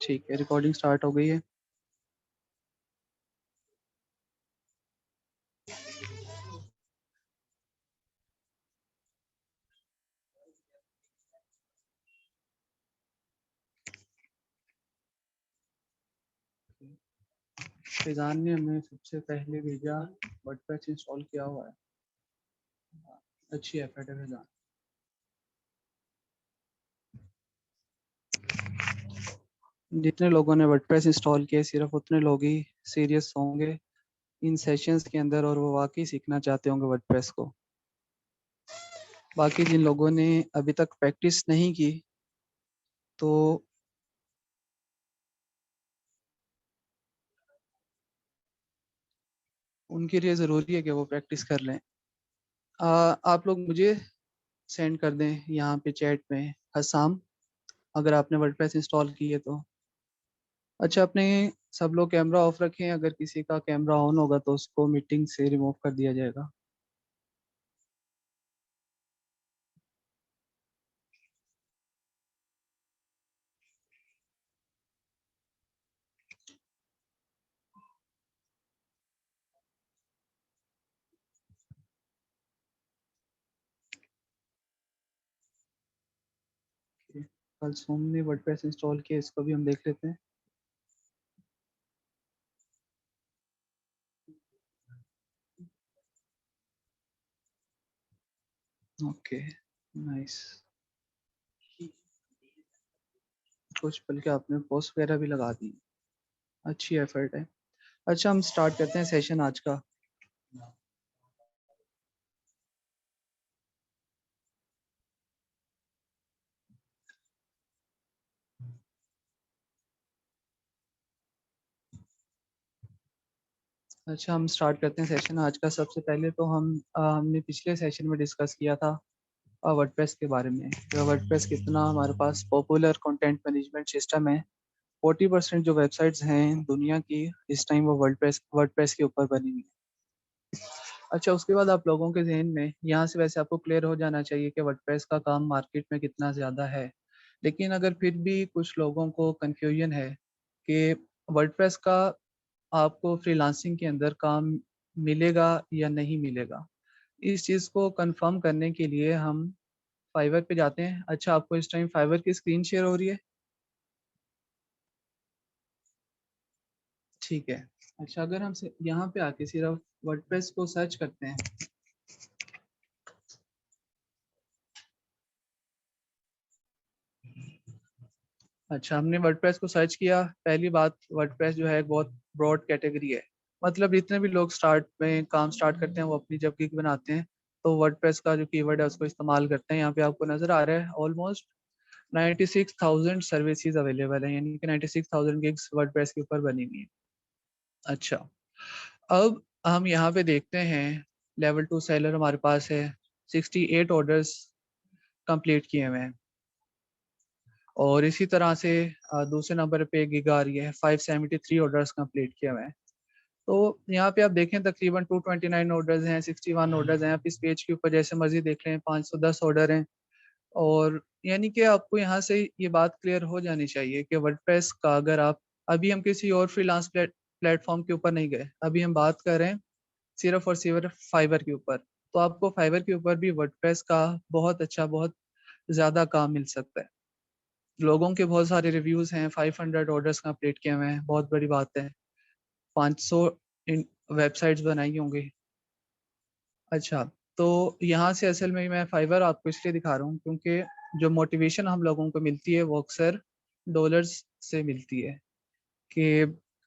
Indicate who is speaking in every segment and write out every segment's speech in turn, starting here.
Speaker 1: ठीक है, recording start हो गई है। फैजान ने हमें सबसे पहले भेजा वर्डप्रेस इंस्टॉल किया हुआ है। अच्छी एफर्ट है फैजान। जितने लोगों ने वर्डप्रेस इंस्टॉल किया सिर्फ उतने लोग ही सीरियस होंगे इन सेशंस के अंदर और वो वाकई सीखना चाहते होंगे वर्डप्रेस को। बाकी जिन लोगों ने अभी तक प्रैक्टिस नहीं की तो उनके लिए ज़रूरी है कि वो प्रैक्टिस कर लें। आप लोग मुझे सेंड कर दें यहाँ पे चैट में हसाम, अगर आपने वर्डप्रेस इंस्टॉल की है तो। अच्छा, अपने सब लोग कैमरा ऑफ रखें, अगर किसी का कैमरा ऑन होगा तो उसको मीटिंग से रिमूव कर दिया जाएगा। कल सोम ने वर्डप्रेस इंस्टॉल किया, इसको भी हम देख लेते हैं। Okay, nice. कुछ बल्कि आपने पोस्ट वगैरह भी लगा दी, अच्छी एफर्ट है। अच्छा, हम स्टार्ट करते हैं सेशन आज का। अच्छा, हम स्टार्ट करते हैं सेशन आज का। सबसे पहले तो हमने पिछले सेशन में डिस्कस किया था वर्डप्रेस के बारे में। वर्डप्रेस कितना हमारे पास पॉपुलर कंटेंट मैनेजमेंट सिस्टम है। 40% जो वेबसाइट्स हैं दुनिया की इस टाइम वो वर्डप्रेस के ऊपर बनी हुई है। अच्छा, उसके बाद आप लोगों के जहन में यहाँ से वैसे आपको क्लियर हो जाना चाहिए कि वर्डप्रेस का काम मार्केट में कितना ज़्यादा है। लेकिन अगर फिर भी कुछ लोगों को कंफ्यूजन है कि वर्डप्रेस का आपको फ्रीलांसिंग के अंदर काम मिलेगा या नहीं मिलेगा, इस चीज़ को कंफर्म करने के लिए हम फाइवर पे जाते हैं। अच्छा, आपको इस टाइम फाइवर की स्क्रीन शेयर हो रही है? ठीक है। अच्छा, अगर हम यहाँ पे आके सिर्फ वर्डप्रेस को सर्च करते हैं। अच्छा, हमने वर्डप्रेस को सर्च किया। पहली बात, वर्डप्रेस जो है एक बहुत ब्रॉड कैटेगरी है। मतलब जितने भी लोग स्टार्ट में काम स्टार्ट करते हैं वो अपनी जब गिग बनाते हैं तो वर्डप्रेस का जो कीवर्ड है उसको इस्तेमाल करते हैं। यहाँ पे आपको नजर आ रहा है ऑलमोस्ट 96,000 सर्विसेज अवेलेबल है, यानी कि 96,000 गिग्स वर्डप्रेस के ऊपर बनी हुई है। अच्छा, अब हम यहाँ पे देखते हैं लेवल 2 सेलर हमारे पास है, 68 ऑर्डर्स कंप्लीट किए हुए हैं। और इसी तरह से दूसरे नंबर पे गिग आ रही है, 573 ऑर्डर्स कंप्लीट किए हुए हैं। तो यहाँ पे आप देखें तकरीबन 229 ऑर्डर्स हैं, 61 ऑर्डर्स हैं। आप इस पेज के ऊपर जैसे मर्जी देख लें, 510 ऑर्डर हैं। और यानी कि आपको यहाँ से ये बात क्लियर हो जानी चाहिए कि वर्डप्रेस का, अगर आप, अभी हम किसी और फ्रीलांस प्लेटफॉर्म के ऊपर नहीं गए, अभी हम बात कर रहे हैं सिर्फ और सिर्फ फाइवर के ऊपर। तो आपको फाइवर के ऊपर भी वर्डप्रेस का बहुत अच्छा, बहुत ज़्यादा काम मिल सकता है। लोगों के बहुत सारे रिव्यूज हैं, 500 ऑर्डर्स कंप्लीट किए हुए हैं, बहुत बड़ी बात है। 500 वेबसाइट्स बनाई होंगी। अच्छा, तो यहाँ से असल में मैं फाइवर आपको इसलिए दिखा रहा हूँ क्योंकि जो मोटिवेशन हम लोगों को मिलती है वो अक्सर डॉलर्स से मिलती है कि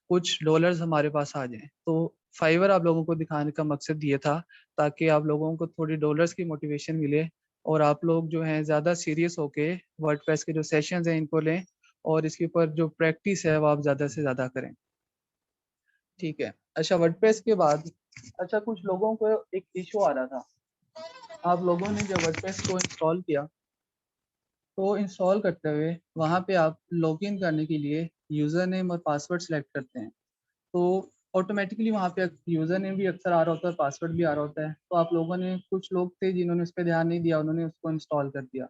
Speaker 1: कुछ डॉलर्स हमारे पास आ जाएं। तो फाइवर आप लोगों को दिखाने का मकसद ये था ताकि आप लोगों को थोड़ी डॉलर्स की मोटिवेशन मिले और आप लोग जो हैं ज़्यादा सीरियस होके वर्डप्रेस के जो सेशंस हैं इनको लें और इसके ऊपर जो प्रैक्टिस है वो आप ज़्यादा से ज़्यादा करें। ठीक है। अच्छा, वर्डप्रेस के बाद अच्छा कुछ लोगों को एक इशू आ रहा था। आप लोगों ने जब वर्डप्रेस को इंस्टॉल किया तो इंस्टॉल करते हुए वहाँ पे आप लॉगिन करने के लिए यूज़र नेम और पासवर्ड सेलेक्ट करते हैं तो ऑटोमेटिकली वहाँ पे यूज़र नेम भी अक्सर आ रहा होता है, पासवर्ड भी आ रहा होता है। तो आप लोगों ने, कुछ लोग थे जिन्होंने उस पर ध्यान नहीं दिया, उन्होंने उसको इंस्टॉल कर दिया।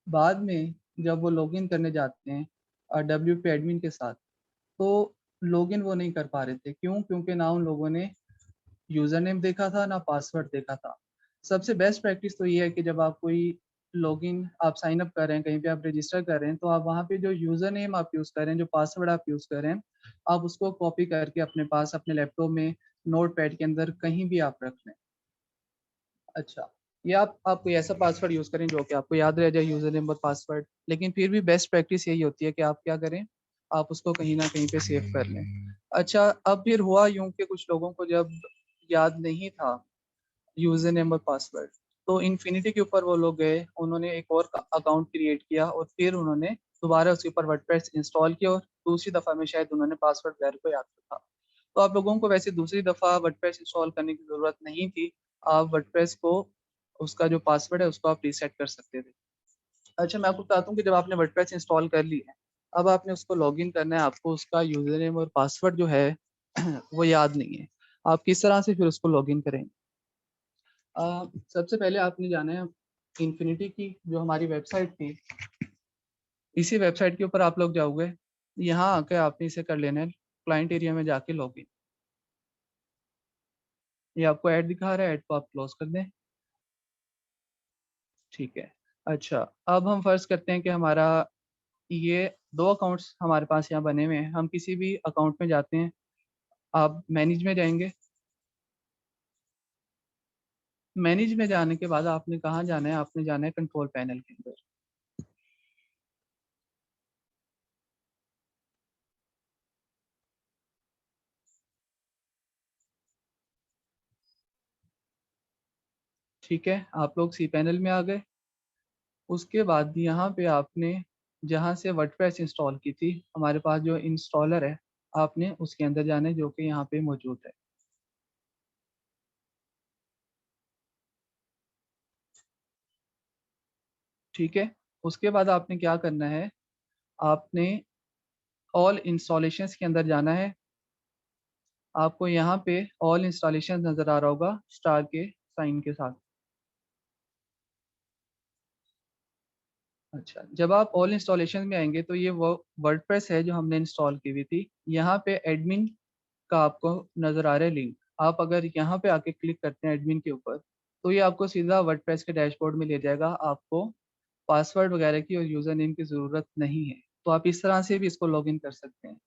Speaker 1: बाद में जब वो लॉगिन करने जाते हैं WP एडमिन के साथ, तो लॉगिन वो नहीं कर पा रहे थे। क्यों? क्योंकि ना उन लोगों ने यूजर नेम देखा था ना पासवर्ड देखा था। सबसे बेस्ट प्रैक्टिस तो ये है कि जब आप कोई लॉगिन आप साइन अप कर रहे हैं, कहीं पे आप रजिस्टर कर रहे हैं, तो आप वहाँ पे जो यूजर नेम आप यूज कर रहे हैं, जो पासवर्ड आप यूज कर रहे हैं, आप उसको कॉपी करके अपने पास अपने लैपटॉप में नोट पैड के अंदर कहीं भी आप रख लें। अच्छा, या आप कोई ऐसा पासवर्ड यूज करें जो कि आपको याद रह जाए, यूजर नेम और पासवर्ड। लेकिन फिर भी बेस्ट प्रैक्टिस यही होती है कि आप क्या करें, आप उसको कहीं ना कहीं पे सेव कर लें। अच्छा, अब फिर हुआ यूं कि कुछ लोगों को जब याद नहीं था यूजर नेम और पासवर्ड, तो इन्फिनिटी के ऊपर वो लोग गए, उन्होंने एक और अकाउंट क्रिएट किया और फिर उन्होंने दोबारा उसके ऊपर वर्डप्रेस इंस्टॉल किया और दूसरी दफा में शायद उन्होंने पासवर्ड वगैरह को याद रखा। तो आप लोगों को वैसे दूसरी दफा वर्डप्रेस इंस्टॉल करने की जरूरत नहीं थी। आप वर्डप्रेस को उसका जो पासवर्ड है उसको आप रीसेट कर सकते थे। अच्छा, मैं आपको बताता हूँ कि जब आपने वर्डप्रेस इंस्टॉल कर ली है, अब आपने उसको लॉगिन करना है, आपको उसका यूजर नेम और पासवर्ड जो है वो याद नहीं है। आप किस तरह से फिर उसको लॉगिन करेंगे? सबसे पहले आपने जाना है इन्फिनिटी की जो हमारी वेबसाइट थी, इसी वेबसाइट के ऊपर आप लोग जाओगे। यहाँ आके आपने इसे कर लेना है क्लाइंट एरिया में जाके लॉगिन। ये आपको ऐड दिखा रहा है, ऐड को आप क्लोज कर दें। ठीक है। अच्छा, अब हम फर्ज करते हैं कि हमारा ये दो अकाउंट्स हमारे पास यहाँ बने हुए हैं। हम किसी भी अकाउंट में जाते हैं, आप मैनेज में जाएंगे। मैनेज में जाने के बाद आपने कहाँ जाना है? आपने जाना है कंट्रोल पैनल के अंदर। ठीक है, आप लोग सी पैनल में आ गए। उसके बाद यहाँ पे आपने जहाँ से वर्डप्रेस इंस्टॉल की थी, हमारे पास जो इंस्टॉलर है, आपने उसके अंदर जाना है जो कि यहाँ पे मौजूद है। ठीक है, उसके बाद आपने क्या करना है, आपने ऑल इंस्टॉलेशंस के अंदर जाना है। आपको यहाँ पे ऑल इंस्टॉलेशन नज़र आ रहा होगा स्टार के साइन के साथ। अच्छा, जब आप ऑल इंस्टॉलेशन में आएंगे तो ये वो वर्डप्रेस है जो हमने इंस्टॉल की हुई थी। यहाँ पे एडमिन का आपको नज़र आ रहा है लिंक। आप अगर यहाँ पे आके क्लिक करते हैं एडमिन के ऊपर, तो ये आपको सीधा वर्डप्रेस के डैशबोर्ड में ले जाएगा। आपको पासवर्ड वगैरह की और यूज़र नेम की ज़रूरत नहीं है। तो आप इस तरह से भी इसको लॉगिन कर सकते हैं।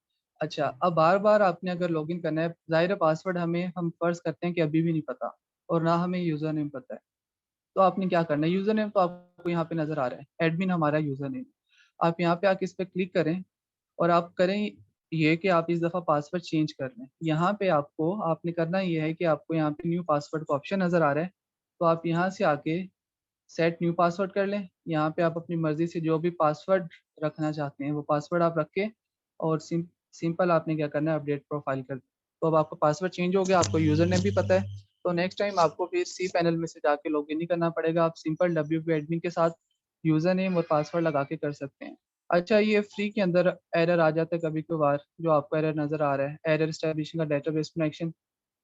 Speaker 1: अच्छा, अब बार बार आपने अगर लॉगिन करना है, ज़ाहिर है पासवर्ड हमें हम फर्ज करते हैं कि अभी भी नहीं पता और ना हमें यूज़र नेम पता है। तो आपने क्या करना है, यूज़र नेम तो आपको यहाँ पे नज़र आ रहा है, एडमिन हमारा यूज़र नेम। आप यहाँ पे आके इस पर क्लिक करें और आप करें ये कि आप इस दफ़ा पासवर्ड चेंज कर लें। यहाँ पे आपको आपने करना ये है कि आपको यहाँ पे न्यू पासवर्ड का ऑप्शन नज़र आ रहा है, तो आप यहाँ से आके सेट न्यू पासवर्ड कर लें। यहाँ पे आप अपनी मर्जी से जो भी पासवर्ड रखना चाहते हैं वो पासवर्ड आप रख के और सिंपल आपने क्या करना है, अपडेट प्रोफाइल कर दें। तो अब आपका पासवर्ड चेंज हो गया, आपको यूज़र नेम भी पता है। तो नेक्स्ट टाइम आपको फिर सी पैनल में से जाके लॉगिन नहीं करना पड़ेगा। आप सिंपल WP एडमिन के साथ यूज़र नेम और पासवर्ड लगा के कर सकते हैं। अच्छा, ये फ्री के अंदर एरर आ जाता है कभी कभार, जो आपको एरर नज़र आ रहा है, एरर एस्टेब्लिशिंग का डेटाबेस कनेक्शन।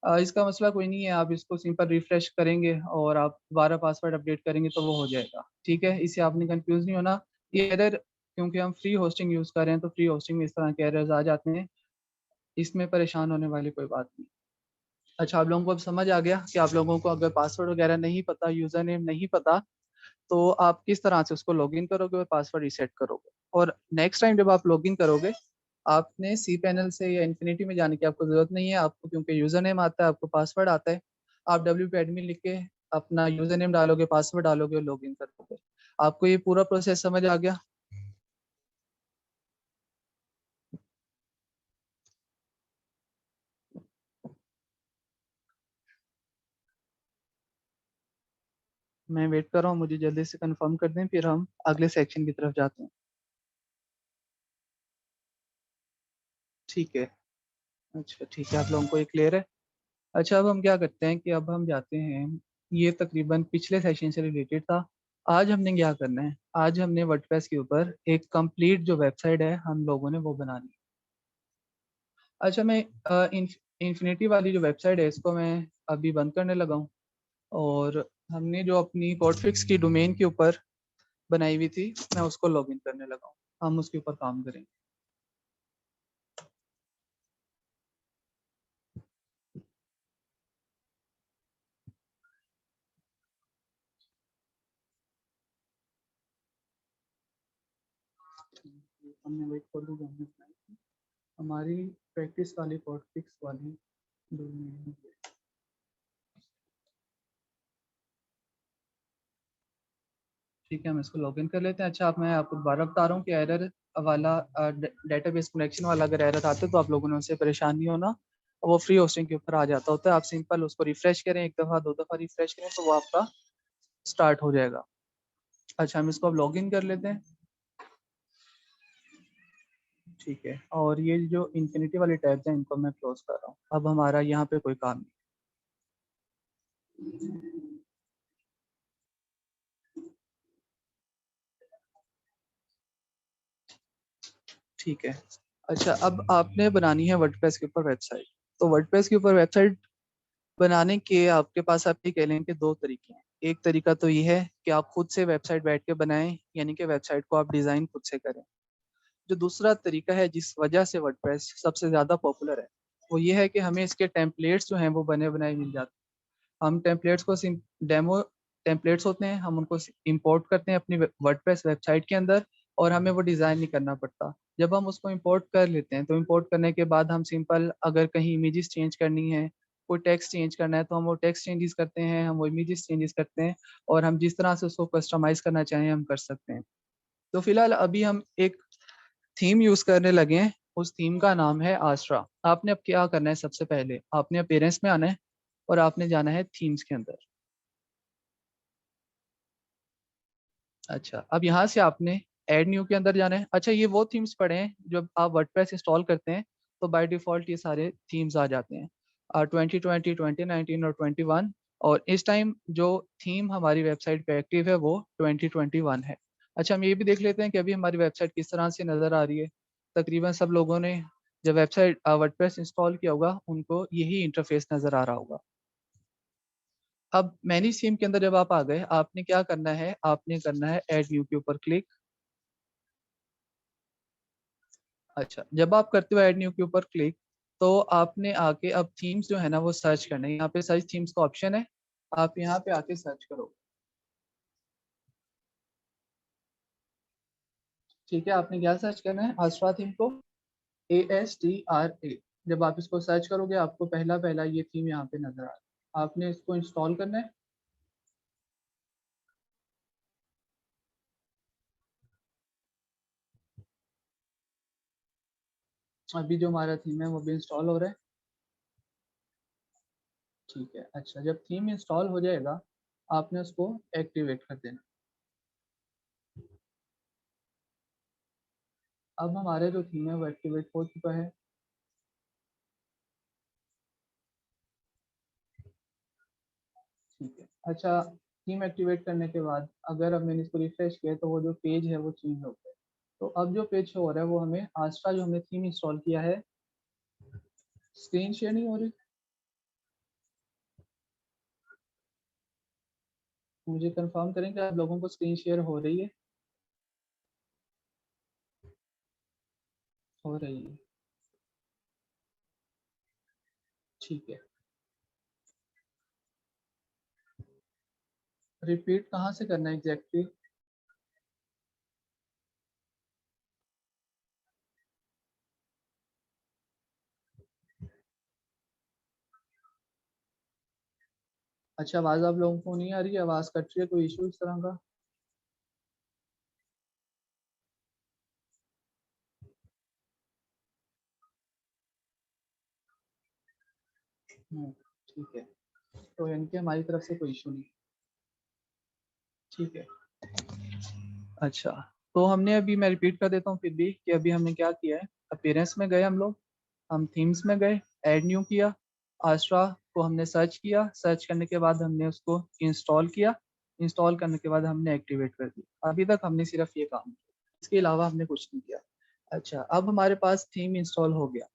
Speaker 1: इसका मसला कोई नहीं है, आप इसको सिंपल रिफ्रेश करेंगे और आप दोबारा पासवर्ड अपडेट करेंगे तो वो हो जाएगा। ठीक है, इससे आपने कंफ्यूज नहीं होना। ये एरर क्योंकि हम फ्री होस्टिंग यूज़ कर रहे हैं, तो फ्री होस्टिंग में इस तरह के एरर्स आ जाते हैं, इसमें परेशान होने वाली कोई बात नहीं। अच्छा, आप लोगों को अब समझ आ गया कि आप लोगों को अगर पासवर्ड वगैरह नहीं पता, यूज़र नेम नहीं पता, तो आप किस तरह से उसको लॉगिन करोगे और पासवर्ड रीसेट करोगे। और नेक्स्ट टाइम जब आप लॉगिन करोगे, आपने सी पैनल से या इन्फिनिटी में जाने की आपको जरूरत नहीं है। आपको क्योंकि यूजर नेम आता है, आपको पासवर्ड आता है, आप WP एडमिन लिख के अपना यूजर नेम डालोगे, पासवर्ड डालोगे और लॉगिन करोगे। आपको ये पूरा प्रोसेस समझ आ गया? मैं वेट कर रहा हूँ, मुझे जल्दी से कंफर्म कर दें, फिर हम अगले सेक्शन की तरफ जाते हैं। ठीक है। अच्छा ठीक है, आप लोगों को ये क्लियर है? अच्छा, अब हम क्या करते हैं कि अब हम जाते हैं, ये तकरीबन पिछले सेशन से रिलेटेड था। आज हमने क्या करना है, आज हमने वर्डप्रेस के ऊपर एक कंप्लीट जो वेबसाइट है हम लोगों ने वो बनानी है। अच्छा, मैं इन्फिनिटी वाली जो वेबसाइट है इसको मैं अभी बंद करने लगा हूँ, और हमने जो अपनी कोडफिक्स की डोमेन के ऊपर बनाई हुई थी मैं उसको लॉगिन करने लगा हूँ। हम उसके ऊपर काम करेंगे। हमने वही खोल जो हमने बनाई थी, हमारी प्रैक्टिस वाली पॉडफिक्स वाली डोमेन। ठीक है, हम इसको लॉगिन कर लेते हैं। अच्छा, अब मैं आपको दोबारा बता रहा हूँ कि एरर वाला डेटाबेस कनेक्शन वाला अगर एरर आते तो आप लोगों ने उससे परेशान नहीं होना, वो फ्री होस्टिंग के ऊपर आ जाता होता है। आप सिंपल उसको रिफ्रेश करें, एक दफ़ा दो दफ़ा रिफ्रेश करें तो वो आपका स्टार्ट हो जाएगा। अच्छा, हम इसको अब लॉगिन कर लेते हैं। ठीक है, और ये जो इन्फिनिटी वाले टैब्स हैं इनको मैं क्लोज कर रहा हूँ। अब हमारा यहाँ पे कोई काम नहीं। ठीक है। अच्छा, अब आपने बनानी है वर्डप्रेस के ऊपर वेबसाइट। तो वर्डप्रेस के ऊपर वेबसाइट बनाने के आपके पास आप ये कह लें कि दो तरीके हैं। एक तरीका तो ये है कि आप खुद से वेबसाइट बैठ के बनाएं, यानी कि वेबसाइट को आप डिज़ाइन खुद से करें। जो दूसरा तरीका है जिस वजह से वर्डप्रेस सबसे ज़्यादा पॉपुलर है, वो ये है कि हमें इसके टेम्पलेट्स जो हैं वो बने बनाए मिल जाते हैं। हम टेम्पलेट्स को डेमो टेम्पलेट्स होते हैं, हम उनको इंपोर्ट करते हैं अपनी वर्डप्रेस वेबसाइट के अंदर, और हमें वो डिज़ाइन नहीं करना पड़ता। जब हम उसको इंपोर्ट कर लेते हैं तो इंपोर्ट करने के बाद हम सिंपल अगर कहीं इमेजेस चेंज करनी है, कोई टेक्स्ट चेंज करना है, तो हम वो टेक्स्ट चेंजेस करते हैं, हम वो इमेजेस चेंजेस करते हैं, और हम जिस तरह से उसको कस्टमाइज करना चाहें हम कर सकते हैं। तो फिलहाल अभी हम एक थीम यूज करने लगे हैं, उस थीम का नाम है आस्ट्रा। आपने अब क्या करना है, सबसे पहले आपने अपीयरेंस में आना है और आपने जाना है थीम्स के अंदर। अच्छा, अब यहाँ से आपने ऐड न्यू के अंदर जाना है। अच्छा, ये वो थीम्स पड़े हैं जब आप वर्डप्रेस इंस्टॉल करते हैं तो बाय डिफॉल्ट ये सारे थीम्स आ जाते हैं, 2020, 2019 और 21। और इस टाइम जो थीम हमारी वेबसाइट पे एक्टिव है वो 2021 है। अच्छा, हम ये भी देख लेते हैं कि अभी हमारी वेबसाइट किस तरह से नज़र आ रही है। तकरीबन सब लोगों ने जब वेबसाइट वर्डप्रेस इंस्टॉल किया होगा उनको यही इंटरफेस नज़र आ रहा होगा। अब मैनेज थीम के अंदर जब आप आ गए, आपने क्या करना है, आपने करना है ऐड न्यू के ऊपर क्लिक। अच्छा, जब आप करते हो ऐड न्यू के ऊपर क्लिक, तो आपने आके अब थीम्स जो है ना वो सर्च करना है। यहाँ पे सर्च थीम्स का ऑप्शन है, आप यहाँ पे आके सर्च करो। ठीक है, आपने क्या सर्च करना है, आस्ट्रा थीम को, ASTRA। जब आप इसको सर्च करोगे आपको पहला पहला ये थीम यहाँ पे नजर आ रहा है, आपने इसको इंस्टॉल करना है। अभी जो हमारा थीम है वो भी इंस्टॉल हो रहा है। ठीक है, अच्छा, जब थीम इंस्टॉल हो जाएगा आपने उसको एक्टिवेट कर देना। अब हमारे जो थीम है वो एक्टिवेट हो चुका है। ठीक है, अच्छा, थीम एक्टिवेट करने के बाद अगर अब मैंने इसको रिफ्रेश किया तो वो जो पेज है वो चेंज हो गया। तो अब जो पेज हो रहा है वो हमें आस्ट्रा जो हमने थीम इंस्टॉल किया है, स्क्रीन शेयर नहीं हो रही। मुझे कंफर्म करें कि आप लोगों को स्क्रीन शेयर हो रही है। हो रही है, ठीक है। रिपीट कहाँ से करना है एग्जैक्टली? अच्छा, आवाज़ आप लोगों को नहीं आ रही है, आवाज़ कट रही है, कोई इशू इस तरह का? ठीक है, तो इनके हमारी तरफ से कोई इशू नहीं। ठीक है, अच्छा, तो हमने अभी, मैं रिपीट कर देता हूँ फिर भी, कि अभी हमने क्या किया है। अपीयरेंस में गए हम लोग, हम थीम्स में गए, ऐड न्यू किया, आस्ट्रा को हमने सर्च किया, सर्च करने के बाद हमने उसको इंस्टॉल किया, इंस्टॉल करने के बाद हमने एक्टिवेट कर दिया। अभी तक हमने सिर्फ ये काम किया, इसके अलावा हमने कुछ नहीं किया। अच्छा, अब हमारे पास थीम इंस्टॉल हो गया।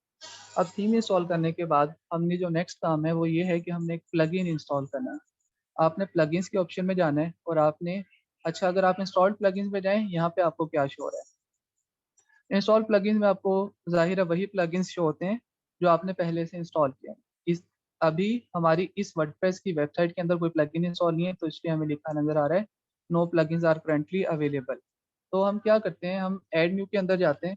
Speaker 1: अब थीम इंस्टॉल करने के बाद हमने जो नेक्स्ट काम है वो ये है कि हमने एक प्लगइन इंस्टॉल करना है। आपने प्लगइन्स के ऑप्शन में जाना है और आपने, अच्छा, अगर आप इंस्टॉल्ड प्लगइन्स में जाएं, यहाँ पे आपको क्या शो हो रहा है, इंस्टॉल प्लगइन्स में आपको जाहिर है वही प्लगइन्स शो होते हैं जो आपने पहले से इंस्टॉल किया है। इस अभी हमारी इस वर्डप्रेस की वेबसाइट के अंदर कोई प्लगइन इंस्टॉल नहीं है, तो इसलिए हमें लिखा नजर आ रहा है no plugins are currently available. तो हम क्या करते हैं, हम ऐड न्यू के अंदर जाते हैं।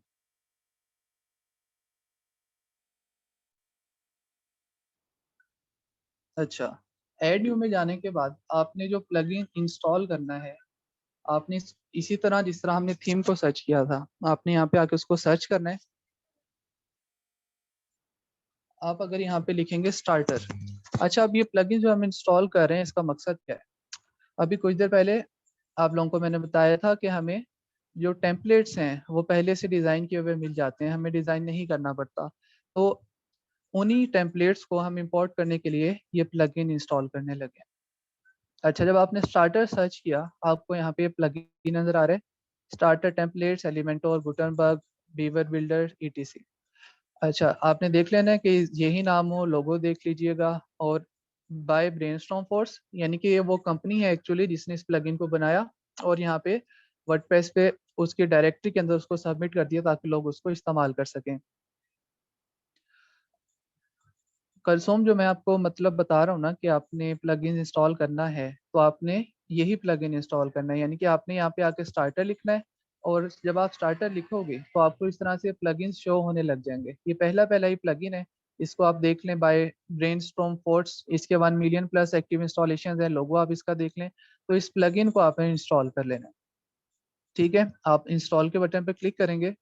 Speaker 1: अच्छा, ऐड न्यू में जाने के बाद आपने जो प्लगइन इंस्टॉल करना है, आपने इसी तरह जिस तरह हमने थीम को सर्च किया था, आपने यहाँ पे आके उसको सर्च करना है। आप अगर यहाँ पे लिखेंगे स्टार्टर। अच्छा, अब ये प्लगइन जो हम इंस्टॉल कर रहे हैं, इसका मकसद क्या है? अभी कुछ देर पहले आप लोगों को मैंने बताया था कि हमें जो टेम्पलेट्स हैं वो पहले से डिज़ाइन किए हुए मिल जाते हैं, हमें डिज़ाइन नहीं करना पड़ता। तो उन्हीं टेम्पलेट्स को हम इंपोर्ट करने के लिए ये प्लगइन इंस्टॉल करने लगे। अच्छा, जब आपने स्टार्टर सर्च किया, आपको यहाँ पे प्लगइन नज़र आ रहे हैं, starter templates, Elementor, Gutenberg, Beaver Builder, ETC. अच्छा, आपने देख लेना है कि यही नाम हो, लोगो देख लीजिएगा। और बाय ब्रेनस्टॉर्म फोर्स, यानी कि ये वो कंपनी है एक्चुअली जिसने इस प्लगइन को बनाया और यहाँ पे वर्डप्रेस पे उसकी डायरेक्टरी के अंदर उसको सबमिट कर दिया ताकि लोग उसको इस्तेमाल कर सकें। कलसोम जो मैं आपको मतलब बता रहा हूँ ना कि आपने प्लगइन इंस्टॉल करना है, तो आपने यही प्लगइन इंस्टॉल करना है, यानी कि आपने यहाँ पे आके स्टार्टर लिखना है। और जब आप स्टार्टर लिखोगे तो आपको इस तरह से प्लगइन शो होने लग जाएंगे। ये पहला पहला ही प्लगइन है, इसको आप देख लें, बाय ब्रेनस्टॉर्म फोर्स। इसके 1 मिलियन प्लस एक्टिव इंस्टॉलेशन है, लोगो आप इसका देख लें। तो इस प्लगइन को आपने इंस्टॉल कर लेना है। ठीक है, आप इंस्टॉल के बटन पर क्लिक करेंगे।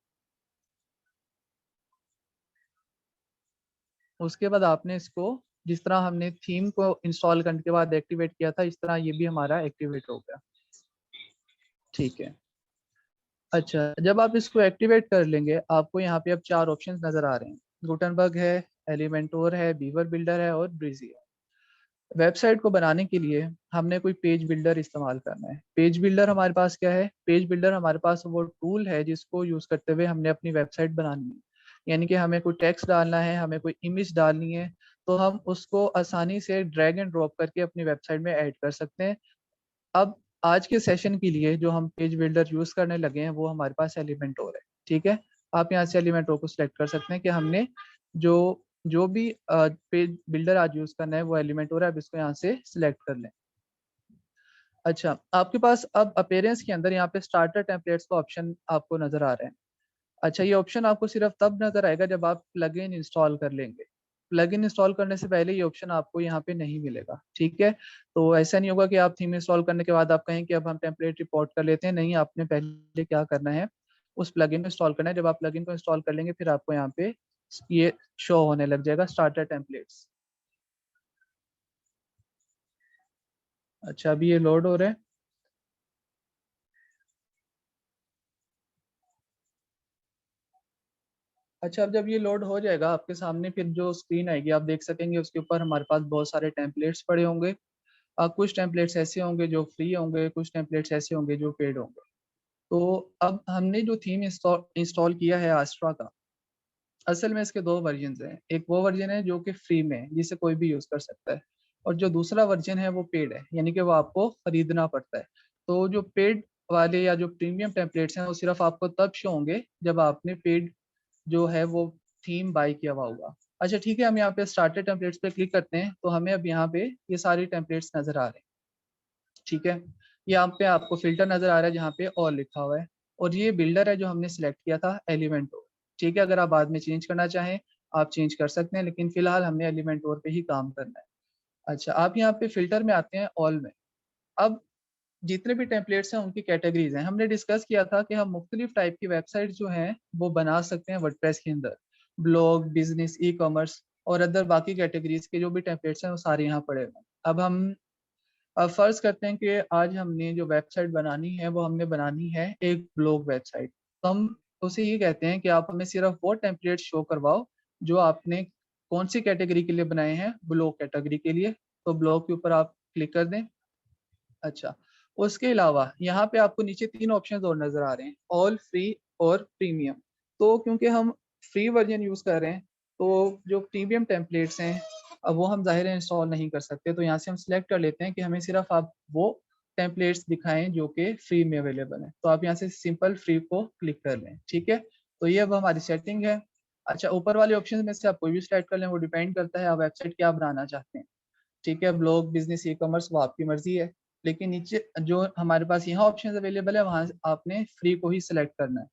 Speaker 1: उसके बाद आपने इसको, जिस तरह हमने थीम को इंस्टॉल करने के बाद एक्टिवेट किया था, इस तरह ये भी हमारा एक्टिवेट हो गया। ठीक है। अच्छा, जब आप इसको एक्टिवेट कर लेंगे, आपको यहाँ पे अब 4 ऑप्शंस नजर आ रहे हैं। गुटनबर्ग है, एलिमेंटोर है, बीवर बिल्डर है और ब्रीजी है। वेबसाइट को बनाने के लिए हमने कोई पेज बिल्डर इस्तेमाल करना है। पेज बिल्डर हमारे पास क्या है? पेज बिल्डर हमारे पास वो टूल है जिसको यूज करते हुए हमने अपनी वेबसाइट बनानी है। यानी कि हमें कोई टेक्स्ट डालना है, हमें कोई इमेज डालनी है, तो हम उसको आसानी से ड्रैग एंड ड्रॉप करके अपनी वेबसाइट में ऐड कर सकते हैं। अब आज के सेशन के लिए जो हम पेज बिल्डर यूज करने लगे हैं वो हमारे पास एलिमेंटोर है। ठीक है, आप यहाँ से एलिमेंटोर को सिलेक्ट कर सकते हैं कि हमने जो जो भी पेज बिल्डर आज यूज करना है वो एलिमेंटोर है। अब इसको यहाँ से सिलेक्ट कर लें। अच्छा, आपके पास अब अपीयरेंस के अंदर यहाँ पे स्टार्टर टेम्पलेट्स का ऑप्शन आपको नजर आ रहे हैं। अच्छा, ये ऑप्शन आपको सिर्फ तब नजर आएगा जब आप प्लगइन इंस्टॉल कर लेंगे। प्लगइन इंस्टॉल करने से पहले ये ऑप्शन आपको यहाँ पे नहीं मिलेगा। ठीक है, तो ऐसा नहीं होगा कि आप थीम इंस्टॉल करने के बाद आप कहें कि अब हम टेम्पलेट रिपोर्ट कर लेते हैं। नहीं, आपने पहले क्या करना है, उस प्लगइन को इंस्टॉल करना है। जब आप प्लगइन को इंस्टॉल कर लेंगे फिर आपको यहाँ पे ये शो होने लग जाएगा, स्टार्टर टेम्पलेट्स। अच्छा, अभी ये लोड हो रहा है। अच्छा, अब जब ये लोड हो जाएगा आपके सामने, फिर जो स्क्रीन आएगी आप देख सकेंगे, उसके ऊपर हमारे पास बहुत सारे टेम्पलेट्स पड़े होंगे। कुछ टेम्पलेट्स ऐसे होंगे जो फ्री होंगे, कुछ टेम्पलेट्स ऐसे होंगे जो पेड होंगे। तो अब हमने जो थीम इंस्टॉल इंस्टॉल किया है आस्ट्रा का, असल में इसके 2 वर्जन हैं। एक वो वर्जन है जो कि फ्री में है, जिसे कोई भी यूज कर सकता है। और जो दूसरा वर्जन है वो पेड है, यानी कि वो आपको खरीदना पड़ता है। तो जो पेड वाले या जो प्रीमियम टेम्पलेट्स हैं वो सिर्फ आपको तब शो होंगे जब आपने पेड जो है वो थीम बाई किया हुआ होगा। अच्छा ठीक है, हम यहाँ पे स्टार्टर टेम्पलेट्स पे क्लिक करते हैं तो हमें अब यहाँ पे ये सारी टेम्पलेट्स नजर आ रहे हैं। ठीक है, यहाँ पे आपको फिल्टर नजर आ रहा है जहाँ पे ऑल लिखा हुआ है। और ये बिल्डर है जो हमने सिलेक्ट किया था, एलिमेंटोर। ठीक है, अगर आप बाद में चेंज करना चाहें आप चेंज कर सकते हैं, लेकिन फिलहाल हमने एलिमेंटोर पे ही काम करना है। अच्छा, आप यहाँ पे फिल्टर में आते हैं, ऑल में। अब जितने भी टेम्पलेट्स हैं उनकी कैटेगरीज हैं। हमने डिस्कस किया था कि हम मुख्तलिफ टाइप की वेबसाइट जो हैं वो बना सकते हैं वर्डप्रेस के अंदर। ब्लॉग, बिजनेस, ई कॉमर्स और अदर बाकी कैटेगरीज के जो भी टेम्पलेट्स हैं वो सारे यहाँ पड़े हुए हैं। अब फर्ज करते हैं कि आज हमने जो वेबसाइट बनानी है वो हमने बनानी है एक ब्लॉग वेबसाइट। तो हम उसे ये कहते हैं कि आप हमें सिर्फ वो टेम्पलेट शो करवाओ जो आपने कौन सी कैटेगरी के लिए बनाए हैं, ब्लॉग कैटेगरी के लिए। तो ब्लॉग के ऊपर आप क्लिक कर दें। अच्छा, उसके अलावा यहाँ पे आपको नीचे 3 ऑप्शंस और नजर आ रहे हैं, ऑल, फ्री और प्रीमियम। तो क्योंकि हम फ्री वर्जन यूज कर रहे हैं, तो जो प्रीमियम टेम्पलेट्स हैं अब वो हम जाहिर है इंस्टॉल नहीं कर सकते। तो यहाँ से हम सिलेक्ट कर लेते हैं कि हमें सिर्फ आप वो टेम्पलेट्स दिखाएं जो कि फ्री में अवेलेबल है। तो आप यहाँ से सिंपल फ्री को क्लिक कर लें। ठीक है, तो ये अब हमारी सेटिंग है। अच्छा, ऊपर वाले ऑप्शन में से आप कोई भी सिलेक्ट कर लें, वो डिपेंड करता है आप वेबसाइट क्या बनाना चाहते हैं। ठीक है, ब्लॉग, बिजनेस, ई कॉमर्स, वो आपकी मर्जी है। लेकिन नीचे जो हमारे पास यहाँ ऑप्शन अवेलेबल है वहां आपने फ्री को ही सिलेक्ट करना है।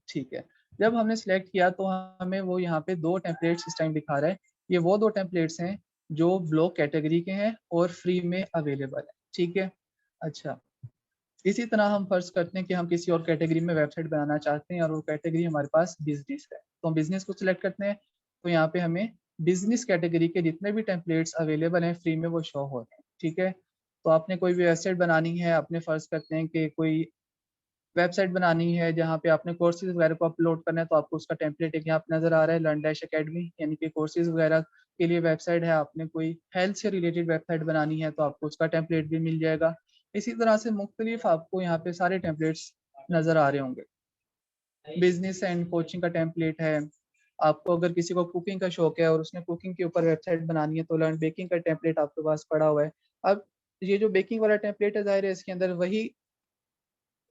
Speaker 1: ठीक है, जब हमने सेलेक्ट किया तो हमें वो यहाँ पे दो टेम्पलेट्स इस टाइम दिखा रहा है। ये वो दो टेम्पलेट्स हैं जो ब्लॉक कैटेगरी के हैं और फ्री में अवेलेबल है। ठीक है, अच्छा, इसी तरह हम फर्ज करते हैं कि हम किसी और कैटेगरी में वेबसाइट बनाना चाहते हैं और वो कैटेगरी हमारे पास बिजनेस है, तो हम बिजनेस को सिलेक्ट करते हैं। तो यहाँ पे हमें बिजनेस कैटेगरी के जितने भी टेम्पलेट्स अवेलेबल हैं फ्री में वो शो हो रहे हैं। ठीक है, तो आपने कोई भी वेबसाइट बनानी है, आपने फर्ज करते हैं कि कोई वेबसाइट बनानी है जहाँ पे आपने कोर्सेज वगैरह को अपलोड करना है, तो आपको उसका टेम्पलेट एक यहाँ पे नजर आ रहा है, लर्न डैश अकेडमी, यानी कि कोर्सेज वगैरह के लिए वेबसाइट है। आपने कोई हेल्थ से रिलेटेड वेबसाइट बनानी है तो आपको उसका टेम्पलेट भी मिल जाएगा। इसी तरह से मुख्तलिफ आपको यहाँ पे सारे टेम्पलेट्स नजर आ रहे होंगे। बिजनेस एंड कोचिंग का टेम्पलेट है। आपको अगर किसी को कुकिंग का शौक है और उसने कुकिंग के ऊपर वेबसाइट बनानी है तो लर्न बेकिंग का टेम्पलेट आपके पास पड़ा हुआ है। अब ये जो बेकिंग वाला टेम्पलेट है, जाहिर है इसके अंदर वही,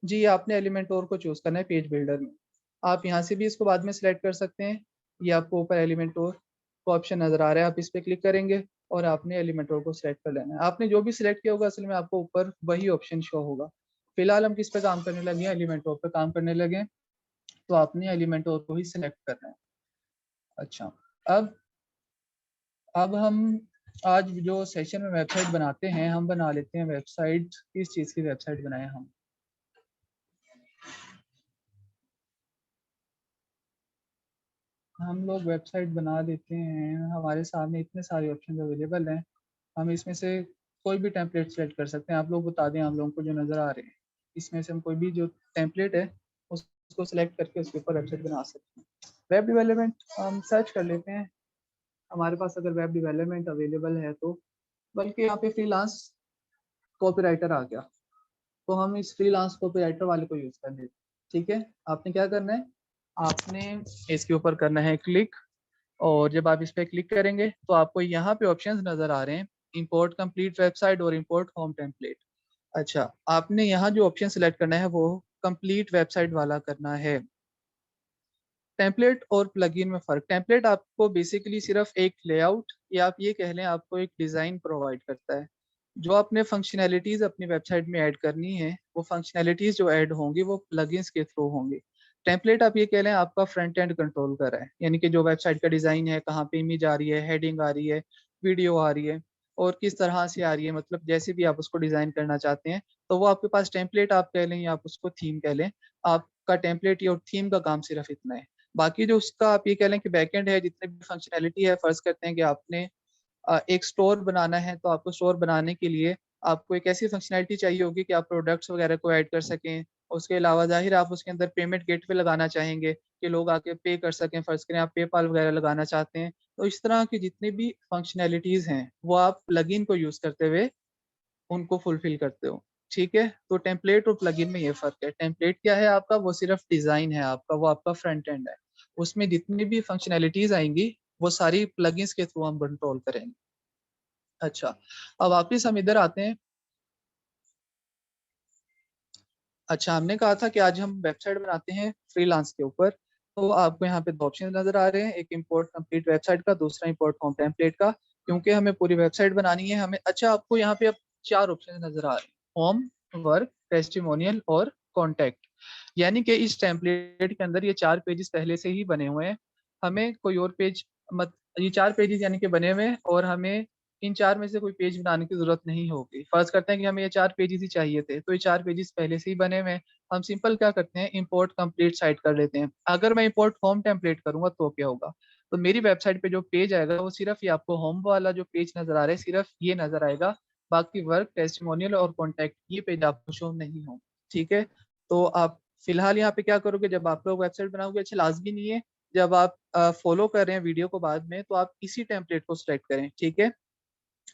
Speaker 1: जी आपने एलिमेंट और को चूज करना है पेज बिल्डर में। आप यहाँ से भी इसको बाद में सिलेक्ट कर सकते हैं। ये आपको ऊपर एलिमेंट और को ऑप्शन नजर आ रहा है, आप इस पर क्लिक करेंगे और आपने एलिमेंट और को सिलेक्ट कर लेना है। आपने जो भी सिलेक्ट किया होगा असल में आपको ऊपर वही ऑप्शन शो होगा। फिलहाल हम किस पे काम करने लगे हैं, एलिमेंट और पे काम करने लगे हैं, तो आपने एलिमेंट और को ही सिलेक्ट करना है। अच्छा, अब अब हम आज जो सेशन में वेबसाइट बनाते हैं, हम बना लेते हैं वेबसाइट, किस चीज़ की वेबसाइट बनाए हम लोग वेबसाइट बना लेते हैं। हमारे सामने इतने सारे ऑप्शन अवेलेबल हैं, हम इसमें से कोई भी टेम्पलेट सेलेक्ट कर सकते हैं। आप लोग बता दें, हम लोगों को जो नज़र आ रहे हैं इसमें से हम कोई भी जो टेम्पलेट है उसको सिलेक्ट करके उसके ऊपर वेबसाइट बना सकते हैं। वेब डेवलपमेंट हम सर्च कर लेते हैं, हमारे पास अगर वेब डेवलपमेंट अवेलेबल है तो, बल्कि यहाँ पे फ्रीलांस कॉपीराइटर आ गया, तो हम इस फ्रीलांस कॉपीराइटर वाले को यूज़ कर लेते हैं। ठीक है, आपने क्या करना है, आपने इसके ऊपर करना है क्लिक, और जब आप इस पर क्लिक करेंगे तो आपको यहाँ पे ऑप्शंस नजर आ रहे हैं, इंपोर्ट कंप्लीट वेबसाइट और इंपोर्ट होम टेम्पलेट। अच्छा, आपने यहाँ जो ऑप्शन सिलेक्ट करना है वो कंप्लीट वेबसाइट वाला करना है। टेम्पलेट और प्लगइन में फ़र्क, टेम्पलेट आपको बेसिकली सिर्फ एक लेआउट या आप ये कह लें आपको एक डिज़ाइन प्रोवाइड करता है। जो आपने फंक्शनैलिटीज़ अपनी वेबसाइट में ऐड करनी है, वो फंक्शनैलिटीज़ जो ऐड होंगी वो प्लगइन्स के थ्रू होंगी। टेम्पलेट आप ये कह लें आपका फ्रंट एंड कंट्रोल कर रहा है, यानी कि जो वेबसाइट का डिज़ाइन है, कहाँ पे इमेज आ रही है, हेडिंग आ रही है, वीडियो आ रही है और किस तरह से आ रही है, मतलब जैसे भी आप उसको डिज़ाइन करना चाहते हैं, तो वो आपके पास टेम्पलेट आप कह लें या आप उसको थीम कह लें, आपका टेम्पलेट या थीम का काम सिर्फ इतना है। बाकी जो उसका आप ये कह लें कि बैकएंड है, जितने भी फंक्शनैलिटी है, फर्ज करते हैं कि आपने एक स्टोर बनाना है, तो आपको स्टोर बनाने के लिए आपको एक ऐसी फंक्शनैलिटी चाहिए होगी कि आप प्रोडक्ट्स वगैरह को ऐड कर सकें। उसके अलावा ज़ाहिर आप उसके अंदर पेमेंट गेटवे लगाना चाहेंगे कि लोग आके पे कर सकें, फ़र्ज़ करें आप पेपाल वगैरह लगाना चाहते हैं। तो इस तरह की जितनी भी फंक्शनैलिटीज़ हैं, वो आप प्लगइन को यूज़ करते हुए उनको फुलफ़िल करते हो। ठीक है? तो टेम्पलेट और प्लगइन में ये फ़र्क है। टेम्पलेट क्या है आपका, वो सिर्फ़ डिज़ाइन है आपका, वो आपका फ्रंट एंड है। उसमें जितनी भी फंक्शनैलिटीज़ आएँगी, वो सारी प्लगइन्स के थ्रू हम कंट्रोल करेंगे। अच्छा, अब वापिस हम इधर आते हैं। अच्छा, हमने कहा था कि आज हम वेबसाइट बनाते हैं फ्रीलांस के ऊपर, तो आपको यहाँ पे 2 ऑप्शन नज़र आ रहे हैं, एक इम्पोर्ट कंप्लीट वेबसाइट का, दूसरा इम्पोर्ट होम टेम्पलेट का। क्योंकि हमें पूरी वेबसाइट बनानी है हमें, अच्छा आपको यहाँ पे अब 4 ऑप्शन नज़र आ रहे हैं, होम, वर्क, टेस्टिमोनियल और कॉन्टैक्ट। यानी कि इस टेम्पलेट के अंदर ये 4 पेजेस पहले से ही बने हुए हैं, हमें कोई और पेज मत, ये 4 पेजेस यानी कि बने हुए हैं और हमें इन 4 में से कोई पेज बनाने की ज़रूरत नहीं होगी। फ़र्ज़ करते हैं कि हमें ये 4 पेजेज़ ही चाहिए थे, तो ये 4 पेजेज़ पहले से ही बने हुए हैं। हम सिंपल क्या करते हैं, इम्पोर्ट कंप्लीट साइट कर लेते हैं। अगर मैं इम्पोर्ट होम टेम्पलेट करूँगा तो क्या होगा? तो मेरी वेबसाइट पे जो पेज आएगा वो सिर्फ़ ये आपको होम वाला जो पेज नज़र आ रहा है, सिर्फ़ ये नज़र आएगा। बाकी वर्क, टेस्टिमोनियल और कॉन्टैक्ट ये पेज आपको शो नहीं होंगे। ठीक है? तो आप फ़िलहाल यहाँ पे क्या करोगे, जब आप लोग वेबसाइट बनाओगे, अच्छा लाज़मी नहीं है, जब आप फ़ॉलो कर रहे हैं वीडियो को बाद में, तो आप इसी टेम्पलेट को सिलेक्ट करें। ठीक है?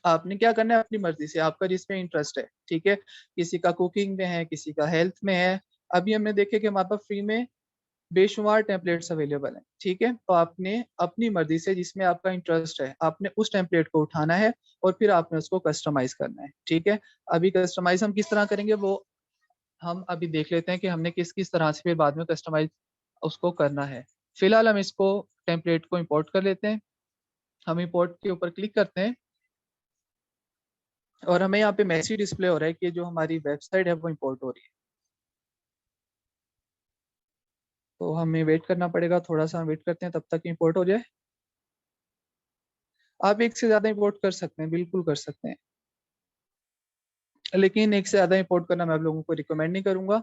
Speaker 1: आपने क्या करना है अपनी मर्ज़ी से, आपका जिसमें इंटरेस्ट है, ठीक है? किसी का कुकिंग में है, किसी का हेल्थ में है। अभी हमने देखे कि हमारे पास फ्री में बेशुमार टेम्पलेट्स अवेलेबल हैं, ठीक है? तो आपने अपनी मर्ज़ी से जिसमें आपका इंटरेस्ट है, आपने उस टेम्पलेट को उठाना है और फिर आपने उसको कस्टमाइज़ करना है, ठीक है? अभी कस्टमाइज़ हम किस तरह करेंगे वो हम अभी देख लेते हैं कि हमने किस-किस तरह से फिर बाद में कस्टमाइज़ उसको करना है। फिलहाल हम इसको टेम्पलेट को इम्पोर्ट कर लेते हैं। हम इम्पोर्ट के ऊपर क्लिक करते हैं। और हमें यहाँ पे मैसेज डिस्प्ले हो रहा है कि जो हमारी वेबसाइट है वो इंपोर्ट हो रही है। तो हमें वेट करना पड़ेगा, थोड़ा सा वेट करते हैं तब तक इंपोर्ट हो जाए। आप एक से ज्यादा इंपोर्ट कर सकते हैं, बिल्कुल कर सकते हैं, लेकिन एक से ज्यादा इंपोर्ट करना मैं आप लोगों को रिकमेंड नहीं करूंगा,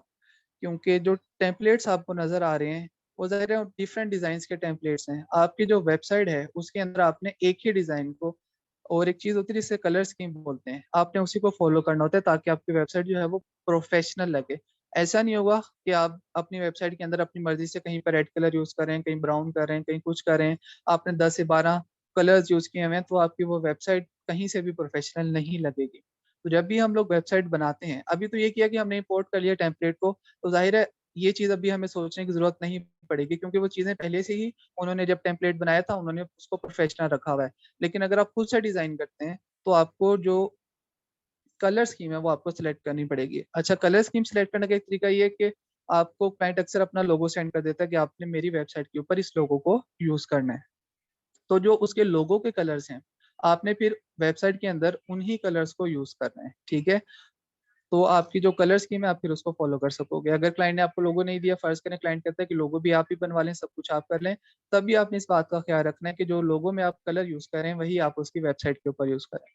Speaker 1: क्योंकि जो टेम्पलेट्स आपको नजर आ रहे हैं वो ज़रा डिफरेंट डिजाइन के टेम्पलेट्स हैं। आपकी जो वेबसाइट है उसके अंदर आपने एक ही डिजाइन को, और एक चीज होती है जिससे कलर स्कीम बोलते हैं, आपने उसी को फॉलो करना होता है ताकि आपकी वेबसाइट जो है वो प्रोफेशनल लगे। ऐसा नहीं होगा कि आप अपनी वेबसाइट के अंदर अपनी मर्जी से कहीं पर रेड कलर यूज करें, कहीं ब्राउन करें, कहीं कुछ करें, आपने 10 से 12 कलर्स यूज किए हुए हैं, तो आपकी वो वेबसाइट कहीं से भी प्रोफेशनल नहीं लगेगी। तो जब भी हम लोग वेबसाइट बनाते हैं, अभी तो ये किया कि हमने इंपोर्ट कर लिया टेम्पलेट को, तो जाहिर है ये चीज अभी हमें सोचने की जरूरत नहीं पड़ेगी, क्योंकि वो चीजें पहले से ही उन्होंने जब टेम्पलेट बनाया था उन्होंने उसको प्रोफेशनल रखा हुआ है। लेकिन अगर आप खुद से डिजाइन करते हैं तो आपको जो कलर स्कीम है वो आपको सिलेक्ट करनी पड़ेगी। अच्छा, कलर स्कीम सिलेक्ट करने का एक तरीका ये है कि आपको क्लाइंट अक्सर अपना लोगो सेंड कर देता है कि आपने मेरी वेबसाइट के ऊपर इस लोगो को यूज करना है। तो जो उसके लोगो के कलर्स हैं, आपने फिर वेबसाइट के अंदर उन्हीं कलर्स को यूज करना है, ठीक है। तो आपकी जो कलर स्कीम है आप फिर उसको फॉलो कर सकोगे। अगर क्लाइंट ने आपको लोगो नहीं दिया, फर्ज करें क्लाइंट कहता है कि लोगो भी आप ही बनवा लें, सब कुछ आप कर लें, तब भी आपने इस बात का ख्याल रखना है कि जो लोगो में आप कलर यूज करें वही आप उसकी वेबसाइट के ऊपर यूज करें।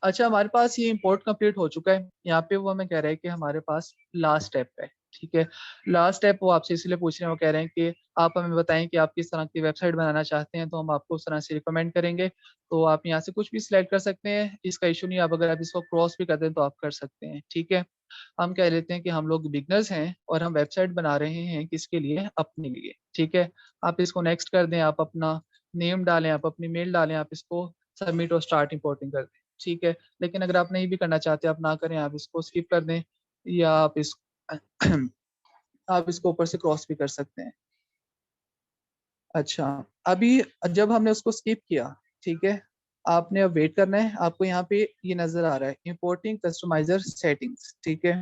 Speaker 1: अच्छा, हमारे पास ये इंपोर्ट कंप्लीट हो चुका है। यहाँ पे वो हमें कह रहे हैं कि हमारे पास लास्ट स्टेप है, ठीक है। लास्ट स्टेप वो आपसे इसलिए पूछ रहे हैं, वो कह रहे हैं कि आप हमें बताएं कि आप किस तरह की वेबसाइट बनाना चाहते हैं, तो हम आपको उस तरह से रिकमेंड करेंगे। तो आप यहाँ से कुछ भी सिलेक्ट कर सकते हैं, इसका इशू नहीं है। आप अगर आप इसको क्रॉस भी कर दें तो आप कर सकते हैं, ठीक है। हम कह लेते हैं कि हम लोग बिगनर्स हैं और हम वेबसाइट बना रहे हैं किसके लिए, अपने लिए, ठीक है। आप इसको नेक्स्ट कर दें, आप अपना नेम डालें, आप अपनी मेल डालें, आप इसको सबमिट और स्टार्ट इंपोर्टिंग कर दें, ठीक है। लेकिन अगर आप नहीं भी करना चाहते, आप ना करें, आप इसको स्किप कर दें, या आप इस आप इसको ऊपर से क्रॉस भी कर सकते हैं। अच्छा, अभी जब हमने उसको स्किप किया, ठीक है, आपने अब वेट करना है। आपको यहाँ पे ये नजर आ रहा है इंपोर्टिंग कस्टमाइजर सेटिंग्स, ठीक है।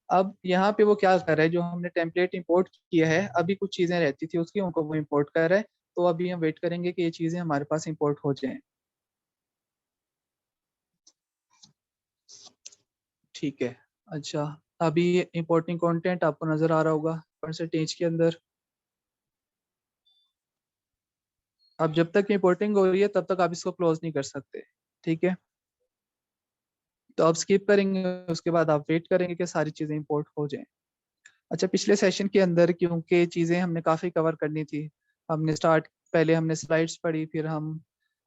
Speaker 1: अब यहाँ पे वो क्या कर रहा है, जो हमने टेम्पलेट इंपोर्ट किया है, अभी कुछ चीजें रहती थी उसकी, उनको वो इंपोर्ट कर रहा है। तो अभी हम वेट करेंगे कि ये चीजें हमारे पास इंपोर्ट हो जाएं, ठीक है। अच्छा, अभी इंपोर्टिंग कंटेंट आपको नजर आ रहा होगा परसेंटेज के अंदर। अब जब तक इंपोर्टिंग हो रही है तब तक आप इसको क्लोज नहीं कर सकते, ठीक है। तो आप स्किप करेंगे, उसके बाद आप वेट करेंगे कि सारी चीजें इंपोर्ट हो जाएं। अच्छा, पिछले सेशन के अंदर क्योंकि चीजें हमने काफी कवर करनी थी, हमने स्टार्ट, पहले हमने स्लाइड्स पढ़ी, फिर हम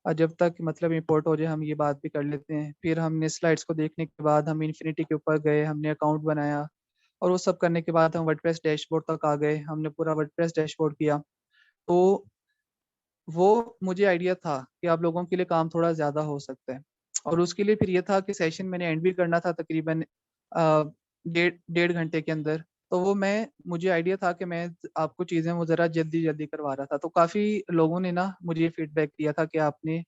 Speaker 1: जब तक मतलब इंपोर्ट हो जाए हम ये बात भी कर लेते हैं। फिर हमने स्लाइड्स को देखने के बाद हम इन्फिनिटी के ऊपर गए, हमने अकाउंट बनाया, और वो सब करने के बाद हम वर्डप्रेस डैशबोर्ड तक आ गए, हमने पूरा वर्डप्रेस डैशबोर्ड किया। तो वो मुझे आइडिया था कि आप लोगों के लिए काम थोड़ा ज़्यादा हो सकता है, और उसके लिए फिर ये था कि सेशन मैंने एंड भी करना था तकरीबन 1.5 घंटे के अंदर। तो वो मैं मुझे आइडिया था कि मैं आपको चीज़ें वो ज़रा जल्दी जल्दी करवा रहा था, तो काफ़ी लोगों ने ना मुझे फीडबैक दिया था कि आपने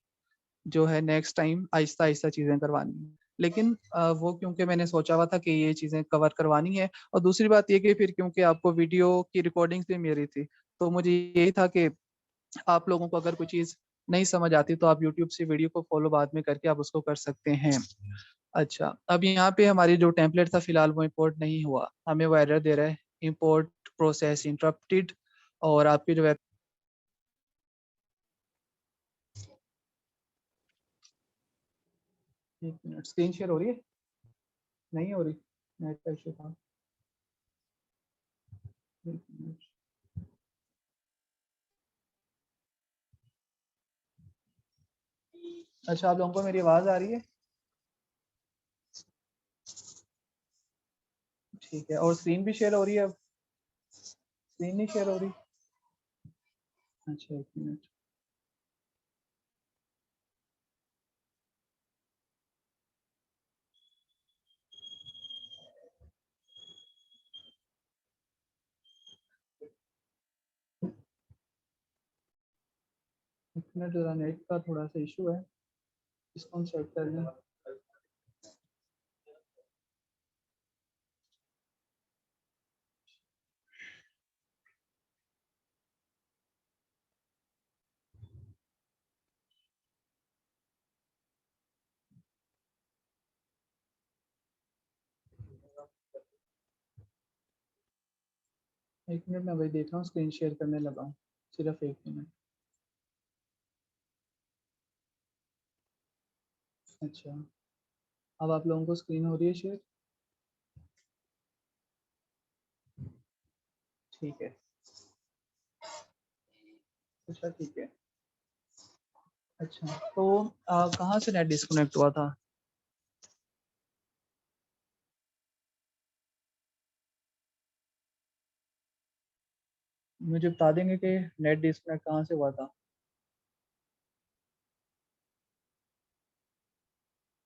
Speaker 1: जो है नेक्स्ट टाइम आहिस्ता आहिस्ता चीज़ें करवानी है। लेकिन वो क्योंकि मैंने सोचा हुआ था कि ये चीज़ें कवर करवानी है, और दूसरी बात ये कि फिर क्योंकि आपको वीडियो की रिकॉर्डिंग्स भी मेरी थी, तो मुझे यही था कि आप लोगों को अगर कोई चीज नहीं समझ आती तो आप यूट्यूब से वीडियो को फॉलो बाद में करके आप उसको कर सकते हैं। अच्छा, अब यहाँ पे हमारी जो टेम्पलेट था फिलहाल वो इंपोर्ट नहीं हुआ, हमें वो एरर दे रहा है, इंपोर्ट प्रोसेस इंटरप्टेड। और आपकी जो वेब, एक मिनट, स्क्रीन शेयर हो रही है, नहीं हो रही, नेट का इशू था, एक मिनट। अच्छा, आप लोगों को मेरी आवाज आ रही है, ठीक है। और स्क्रीन भी शेयर हो रही है, अब स्क्रीन नहीं शेयर हो रही, अच्छा एक मिनट। एक मिनट, जरा नेट का थोड़ा सा इशू है, इसको हम सेट कर लें। एक मिनट में वही देख रहा हूँ, स्क्रीन शेयर करने लगा हूँ, सिर्फ एक मिनट। अच्छा, अब आप लोगों को स्क्रीन हो रही है शेयर? ठीक है। अच्छा ठीक है। अच्छा तो कहाँ से नेट डिस्कनेक्ट हुआ था? मुझे बता देंगे कि नेट डिस्कनेक्ट कहाँ से हुआ था?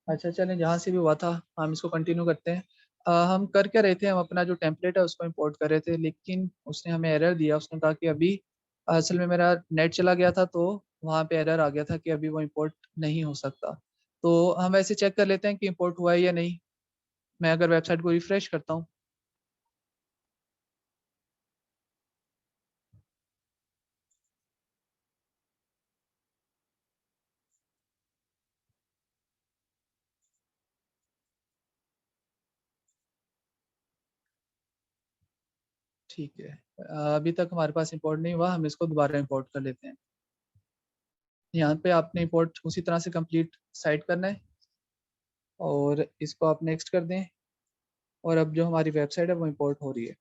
Speaker 1: अच्छा चलें, जहाँ से भी हुआ था हम इसको कंटिन्यू करते हैं। हम कर क्या रहे थे, हम अपना जो टेम्पलेट है उसको इंपोर्ट कर रहे थे, लेकिन उसने हमें एरर दिया। उसने कहा कि अभी असल में मेरा नेट चला गया था, तो वहाँ पे एरर आ गया था कि अभी वो इंपोर्ट नहीं हो सकता। तो हम ऐसे चेक कर लेते हैं कि इंपोर्ट हुआ है या नहीं। मैं अगर वेबसाइट को रिफ्रेश करता हूँ। ठीक है, अभी तक हमारे पास इंपोर्ट नहीं हुआ, हम इसको दोबारा इंपोर्ट कर लेते हैं। यहाँ पे आपने इंपोर्ट उसी तरह से कंप्लीट साइट करना है और इसको आप नेक्स्ट कर दें, और अब जो हमारी वेबसाइट है वो इंपोर्ट हो रही है।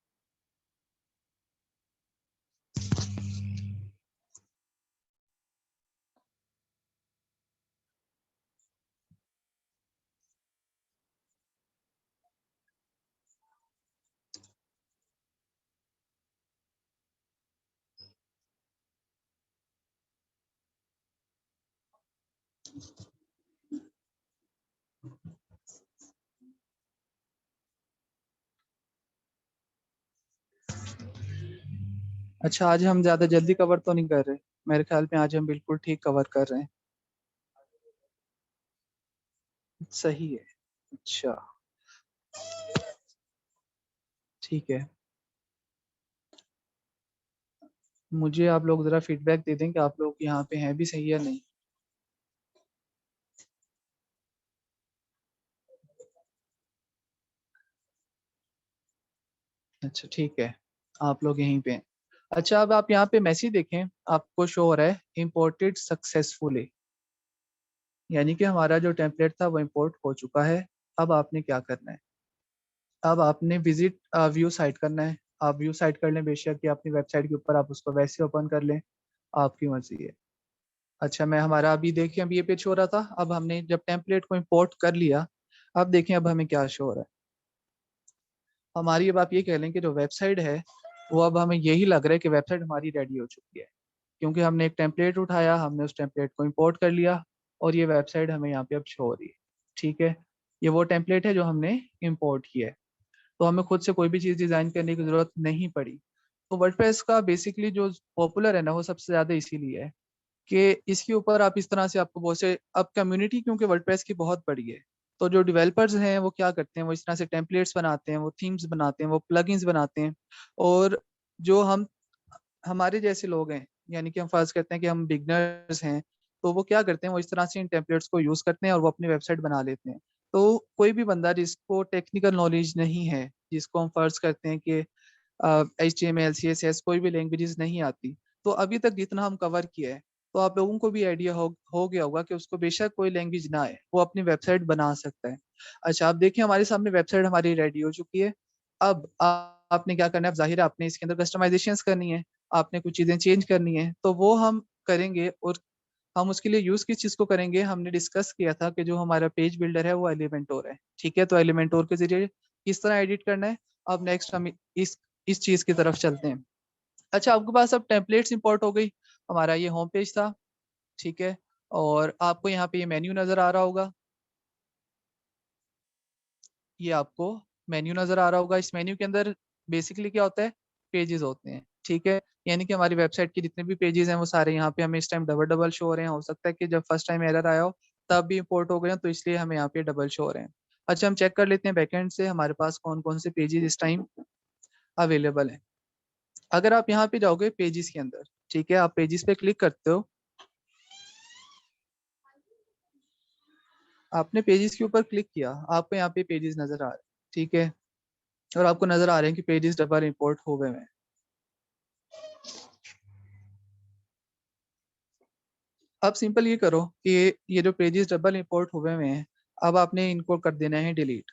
Speaker 1: अच्छा, आज हम ज़्यादा जल्दी कवर तो नहीं कर रहे? मेरे ख्याल में आज हम बिल्कुल ठीक कवर कर रहे हैं। सही है। अच्छा ठीक है, मुझे आप लोग ज़रा फीडबैक दे दें कि आप लोग यहाँ पे हैं भी सही या नहीं। अच्छा ठीक है, आप लोग यहीं पे हैं। अच्छा, अब आप यहाँ पे मैसेज देखें, आपको शो हो रहा है इम्पोर्टेड सक्सेसफुली, यानी कि हमारा जो टेम्पलेट था वो इम्पोर्ट हो चुका है। अब आपने क्या करना है? अब आपने विजिट व्यू साइट करना है। आप व्यू साइट कर लें, बेशक कि अपनी वेबसाइट के ऊपर आप उसको वैसे ओपन कर लें, आपकी मर्जी है। अच्छा, मैं हमारा अभी देखिए, अभी ये पेज हो रहा था, अब हमने जब टेम्पलेट को इंपोर्ट कर लिया, अब देखें अब हमें क्या शो हो रहा है। हमारी, अब आप ये कह लें कि जो वेबसाइट है वो, अब हमें यही लग रहा है कि वेबसाइट हमारी रेडी हो चुकी है, क्योंकि हमने एक टेम्पलेट उठाया, हमने उस टेम्पलेट को इंपोर्ट कर लिया, और ये वेबसाइट हमें यहाँ पे अब शो हो रही है। ठीक है, ये वो टेम्पलेट है जो हमने इंपोर्ट किया है, तो हमें खुद से कोई भी चीज़ डिज़ाइन करने की ज़रूरत नहीं पड़ी। तो वर्डप्रेस का बेसिकली जो पॉपुलर है ना, वो सबसे ज़्यादा इसीलिए है कि इसके ऊपर आप इस तरह से, आपको बहुत से, अब कम्युनिटी क्योंकि वर्डप्रेस की बहुत बड़ी है, तो जो डेवलपर्स हैं वो क्या करते हैं, वो इस तरह से टेम्पलेट्स बनाते हैं, वो थीम्स बनाते हैं, वो प्लगइन्स बनाते हैं। और जो हमारे जैसे लोग हैं, यानी कि हम फर्ज करते हैं कि हम बिगनर्स हैं, तो वो क्या करते हैं, वो इस तरह से इन टेम्पलेट्स को यूज़ करते हैं और वो अपनी वेबसाइट बना लेते हैं। तो कोई भी बंदा जिसको टेक्निकल नॉलेज नहीं है, जिसको हम फर्ज करते हैं कि HTML CSS कोई भी लैंग्वेजेस नहीं आती, तो अभी तक जितना हम कवर किया है, तो आप लोगों को भी आइडिया हो गया होगा कि उसको बेशक कोई लैंग्वेज ना आए, वो अपनी वेबसाइट बना सकता है। अच्छा, आप देखिए हमारे सामने वेबसाइट हमारी रेडी हो चुकी है। अब आपने क्या करना है, अब जाहिर है आपने इसके अंदर कस्टमाइजेशंस करनी है, आपने कुछ चीज़ें चेंज करनी है, तो वो हम करेंगे। और हम उसके लिए यूज़ किस चीज़ को करेंगे, हमने डिस्कस किया था कि जो हमारा पेज बिल्डर है वो एलिमेंटोर है। ठीक है, तो एलिमेंटोर के जरिए किस तरह एडिट करना है, अब नेक्स्ट हम इस चीज़ की तरफ चलते हैं। अच्छा, आपके पास अब टेम्पलेट्स इंपोर्ट हो गई, हमारा ये होम पेज था। ठीक है, और आपको यहाँ पे ये मेन्यू नज़र आ रहा होगा, ये आपको मेन्यू नज़र आ रहा होगा। इस मेन्यू के अंदर बेसिकली क्या होता है, पेजेस होते हैं। ठीक है, यानी कि हमारी वेबसाइट के जितने भी पेजेस हैं वो सारे यहाँ पे हमें इस टाइम डबल डबल शो हो रहे हैं। हो सकता है कि जब फर्स्ट टाइम एरर आया हो तब भी इंपोर्ट हो गए हो, तो इसलिए हमें यहाँ पे डबल शो हो रहे हैं। अच्छा, हम चेक कर लेते हैं बैकएंड से हमारे पास कौन कौन से पेजेस इस टाइम अवेलेबल हैं। अगर आप यहाँ पे जाओगे पेजेस के अंदर, ठीक है, आप पेजेस पे क्लिक करते हो, आपने पेजेस के ऊपर क्लिक किया, आपको यहाँ पे पेजेस नजर आ रहे हैं। ठीक है, और आपको नजर आ रहे हैं कि पेजेस डबल इंपोर्ट हो गए हैं। अब सिंपल ये करो कि ये जो पेजेस डबल इंपोर्ट हुए हुए हैं, अब आपने इनको कर देना है डिलीट।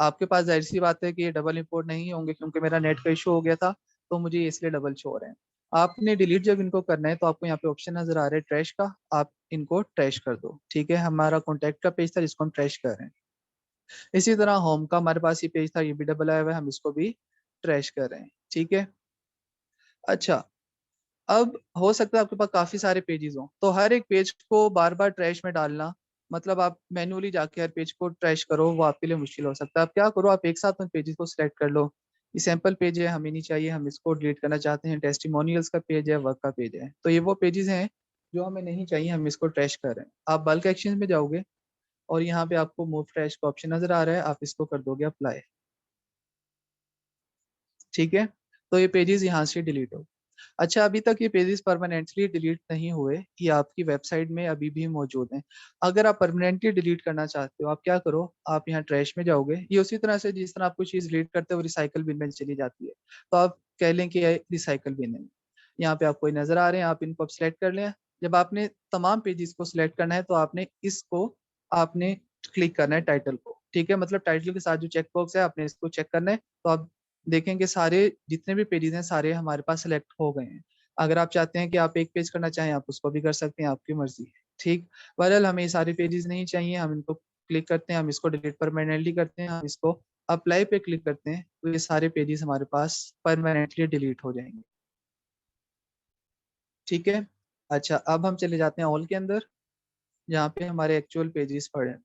Speaker 1: आपके पास जाहिर सी बात है कि ये डबल इंपोर्ट नहीं होंगे, क्योंकि मेरा नेट का इशू हो गया था, तो मुझे ये इसलिए डबल शो हो रहे हैं। आपने डिलीट जब इनको करना है तो आपको यहाँ पे ऑप्शन नजर आ रहा है ट्रैश का, आप इनको ट्रैश कर दो। ठीक है, हमारा कॉन्टैक्ट का पेज था जिसको हम ट्रैश कर रहे हैं। इसी तरह होम का हमारे पास ये पेज था, ये भी डबल आया हुआ है, हम इसको भी ट्रैश कर रहे हैं। ठीक है। अच्छा, अब हो सकता है आपके पास काफी सारे पेजेस हों, तो हर एक पेज को बार बार ट्रैश में डालना, मतलब आप मैन्युअली जाके हर पेज को ट्रैश करो, वो आपके लिए मुश्किल हो सकता है। आप क्या करो, आप एक साथ उन पेजेस को सिलेक्ट कर लो। ये सैंपल पेज है, हमें नहीं चाहिए, हम इसको डिलीट करना चाहते हैं। टेस्टिमोनियल्स का पेज है, वर्क का पेज है, तो ये वो पेजेस हैं जो हमें नहीं चाहिए, हम इसको ट्रैश कर रहे हैं। आप बल्क एक्शन में जाओगे और यहाँ पे आपको मूव ट्रैश का ऑप्शन नजर आ रहा है, आप इसको कर दोगे अप्लाई। ठीक है, तो ये पेजेस यहाँ से डिलीट हो। अच्छा, अभी तक ये पेजेस परमानेंटली डिलीट नहीं हुए, ये आपकी वेबसाइट में अभी भी मौजूद हैं। अगर आप परमानेंटली डिलीट करना चाहते हो, आप क्या करो, आप यहाँ ट्रैश में जाओगे, ये उसी तरह से जिस तरह आप कोई चीज डिलीट करते हो रिसाइकल बिन में चली जाती है, तो आप कह लें कि ये रिसाइकल बिन है। यहाँ पे आपको ये नजर आ रहे हैं, आप इनको अब सिलेक्ट कर लें। जब आपने तमाम पेजेस को सिलेक्ट करना है तो आपने इसको आपने क्लिक करना है टाइटल को। ठीक है, मतलब टाइटल के साथ जो चेक बॉक्स है आपने इसको चेक करना है, तो आप देखेंगे सारे जितने भी पेजेस हैं सारे हमारे पास सिलेक्ट हो गए हैं। अगर आप चाहते हैं कि आप एक पेज करना चाहें, आप उसको भी कर सकते हैं, आपकी मर्जी है। ठीक, बहरहाल हमें ये सारे पेजेस नहीं चाहिए, हम इनको क्लिक करते हैं, हम इसको डिलीट परमानेंटली करते हैं, हम इसको अप्लाई पे क्लिक करते हैं, तो ये सारे पेजेस हमारे पास परमानेंटली डिलीट हो जाएंगे। ठीक है। अच्छा, अब हम चले जाते हैं ऑल के अंदर, जहाँ पे हमारे एक्चुअल पेजेस पड़े हैं।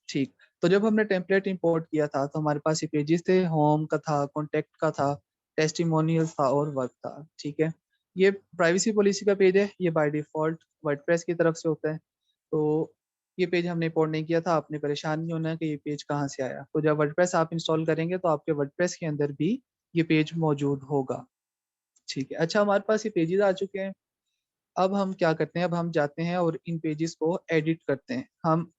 Speaker 1: ठीक, तो जब हमने टेम्पलेट इंपोर्ट किया था तो हमारे पास ये पेजेस थे, होम का था, कॉन्टेक्ट का था, टेस्टिमोनियल्स था और वर्क था। ठीक है, ये प्राइवेसी पॉलिसी का पेज है, ये बाय डिफॉल्ट वर्डप्रेस की तरफ से होता है। तो ये पेज हमने इंपोर्ट नहीं किया था, आपने परेशान नहीं होना कि ये पेज कहाँ से आया। तो जब वर्डप्रेस आप इंस्टॉल करेंगे तो आपके वर्डप्रेस के अंदर भी ये पेज मौजूद होगा। ठीक है। अच्छा, हमारे पास ये पेजेस आ चुके हैं। अब हम क्या करते हैं, अब हम जाते हैं और इन पेजेस को एडिट करते हैं। हम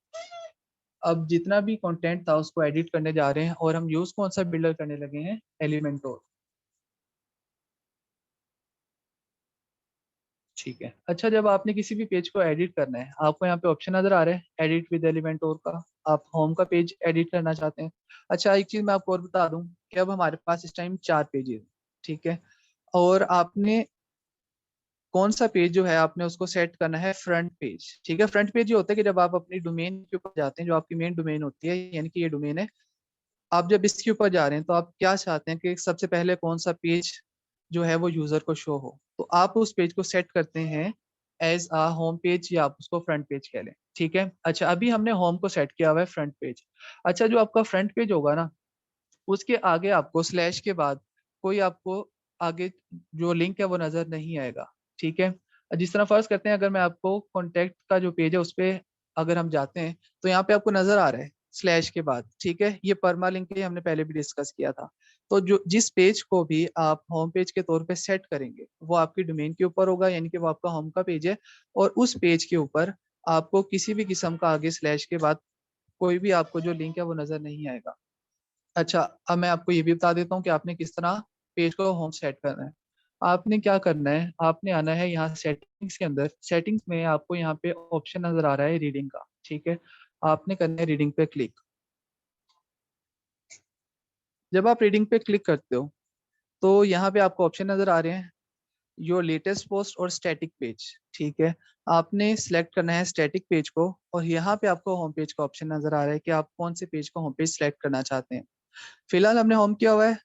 Speaker 1: अब जितना भी कंटेंट था उसको एडिट करने जा रहे हैं, और हम यूज कौन सा बिल्डर करने लगे हैं, एलिमेंटोर। ठीक है। अच्छा, जब आपने किसी भी पेज को एडिट करना है, आपको यहाँ पे ऑप्शन नजर आ रहा है एडिट विद एलिमेंटोर का, आप होम का पेज एडिट करना चाहते हैं। अच्छा, एक चीज मैं आपको और बता दूं कि अब हमारे पास इस टाइम 4 पेजेस। ठीक है, और आपने कौन सा पेज जो है आपने उसको सेट करना है फ्रंट पेज। ठीक है, फ्रंट पेज ये होता है कि जब आप अपनी डोमेन के ऊपर जाते हैं, जो आपकी मेन डोमेन होती है, यानी कि ये डोमेन है, आप जब इसके ऊपर जा रहे हैं तो आप क्या चाहते हैं कि सबसे पहले कौन सा पेज जो है वो यूजर को शो हो, तो आप उस पेज को सेट करते हैं एज अ होम पेज, या आप उसको फ्रंट पेज कह लें। ठीक है। अच्छा, अभी हमने होम को सेट किया हुआ है फ्रंट पेज। अच्छा, जो आपका फ्रंट पेज होगा ना, उसके आगे आपको स्लैश के बाद कोई आपको आगे जो लिंक है वो नजर नहीं आएगा। ठीक है, जिस तरह फर्ज करते हैं, अगर मैं आपको कॉन्टेक्ट का जो पेज है उस पर अगर हम जाते हैं तो यहाँ पे आपको नजर आ रहा है स्लैश के बाद। ठीक है, ये परमा लिंक है, हमने पहले भी डिस्कस किया था। तो जो जिस पेज को भी आप होम पेज के तौर पे सेट करेंगे वो आपकी डोमेन के ऊपर होगा, यानी कि वो आपका होम का पेज है, और उस पेज के ऊपर आपको किसी भी किस्म का आगे स्लैश के बाद कोई भी आपको जो लिंक है वो नजर नहीं आएगा। अच्छा, अब मैं आपको ये भी बता देता हूँ कि आपने किस तरह पेज को होम सेट करना है। आपने क्या करना है, आपने आना है यहाँ सेटिंग्स के अंदर, सेटिंग्स में आपको यहाँ पे ऑप्शन नजर आ रहा है रीडिंग का। ठीक है, आपने करना है रीडिंग पे क्लिक। जब आप रीडिंग पे क्लिक करते हो तो यहाँ पे आपको ऑप्शन नजर आ रहे हैं योर लेटेस्ट पोस्ट और स्टैटिक पेज। ठीक है, आपने सेलेक्ट करना है स्टैटिक पेज को, और यहाँ पे आपको होम पेज का ऑप्शन नजर आ रहा है कि आप कौन से पेज को होम पेज सेलेक्ट करना चाहते हैं। फिलहाल हमने होम किया हुआ है।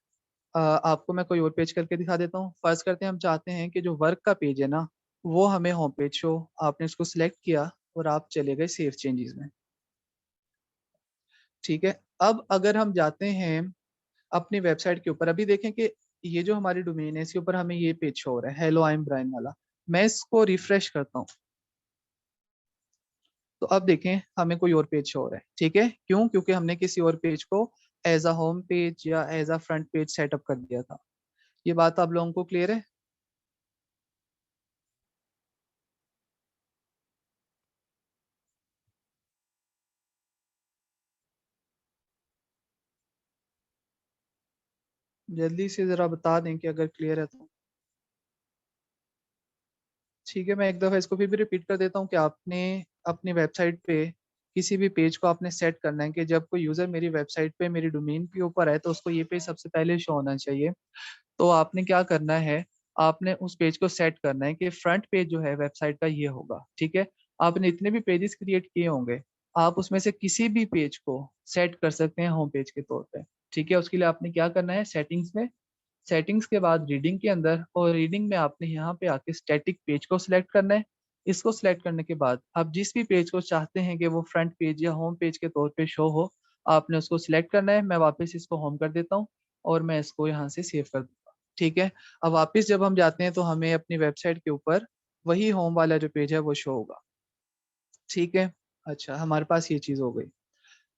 Speaker 1: आपको मैं कोई और पेज करके दिखा देता हूँ। फर्ज करते हैं हम चाहते हैं कि जो वर्क का पेज है ना वो हमें होम पेज शो, आपने इसको सिलेक्ट किया और आप चले गए सेव चेंजेस में। ठीक है, अब अगर हम जाते हैं अपनी वेबसाइट के ऊपर, अभी देखें कि ये जो हमारी डोमेन है इसके ऊपर हमें ये पेज शो हो रहा है, हेलो आई एम ब्रायन वाला। मैं इसको रिफ्रेश करता हूँ तो अब देखें हमें कोई और पेज शो हो रहा है। ठीक है, क्यों, क्योंकि हमने किसी और पेज को एज अ होम पेज या as a front page setup कर दिया था। ये बात आप लोगों को क्लियर है? जल्दी से जरा बता दें कि अगर क्लियर है तो। ठीक है, मैं एक दफ़ा इसको फिर भी रिपीट कर देता हूँ कि आपने अपनी वेबसाइट पे किसी भी पेज को आपने सेट करना है कि जब कोई यूज़र मेरी वेबसाइट पे मेरी डोमेन के ऊपर है तो उसको ये पेज सबसे पहले शो होना चाहिए। तो आपने क्या करना है, आपने उस पेज को सेट करना है कि फ्रंट पेज जो है वेबसाइट का ये होगा, ठीक है? आपने इतने भी पेजेस क्रिएट किए होंगे, आप उसमें से किसी भी पेज को सेट कर सकते हैं होम पेज के तौर पे, ठीक है? उसके लिए आपने क्या करना है, सेटिंग्स के बाद रीडिंग के अंदर, और रीडिंग में आपने यहाँ पे आके स्टैटिक पेज को सिलेक्ट करना है। इसको सिलेक्ट करने के बाद आप जिस भी पेज को चाहते हैं कि वो फ्रंट पेज या होम पेज के तौर पे शो हो, आपने उसको सिलेक्ट करना है। मैं वापस इसको होम कर देता हूँ और मैं इसको यहाँ से सेव कर दूंगा, ठीक है? अब वापस जब हम जाते हैं तो हमें अपनी वेबसाइट के ऊपर वही होम वाला जो पेज है वो शो होगा, ठीक है? अच्छा, हमारे पास ये चीज़ हो गई।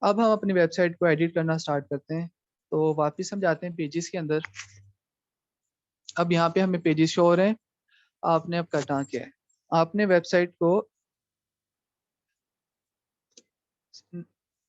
Speaker 1: अब हम अपनी वेबसाइट को एडिट करना स्टार्ट करते हैं। तो वापस हम जाते हैं पेजेस के अंदर। अब यहाँ पे हमें पेजेस शो हो रहे हैं। आपने अब करना क्या है, आपने वेबसाइट को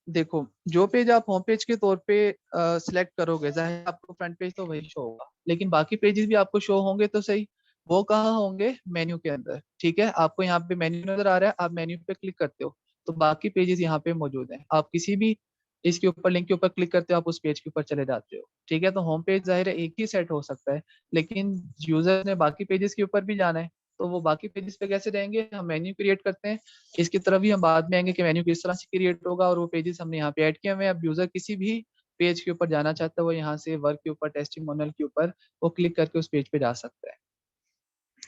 Speaker 1: देखो, जो पेज आप होम पेज के तौर पे सिलेक्ट करोगे, जाहिर आपको फ्रंट पेज तो वही शो होगा, लेकिन बाकी पेजेस भी आपको शो होंगे तो सही। वो कहाँ होंगे, मेन्यू के अंदर, ठीक है? आपको यहाँ पे मेन्यू नजर आ रहा है, आप मेन्यू पे क्लिक करते हो तो बाकी पेजेस यहाँ पे मौजूद हैं। आप किसी भी इसके ऊपर लिंक के ऊपर क्लिक करते हो, आप उस पेज के ऊपर चले जाते हो, ठीक है? तो होम पेज जाहिर है एक ही सेट हो सकता है, लेकिन यूजर ने बाकी पेजेस के ऊपर भी जाना है, तो वो बाकी पेजेस पे कैसे जाएंगे, हम मेन्यू क्रिएट करते हैं। इसकी तरफ भी हम बाद में आएंगे कि मेन्यू किस तरह से क्रिएट होगा, और वो पेजेस हमने यहाँ पे ऐड किए हुए हैं। अब यूजर किसी भी पेज के ऊपर जाना चाहता है, वो यहाँ से वर्क के ऊपर, टेस्टिमोनियल के ऊपर वो क्लिक करके उस पेज पे जा सकता है,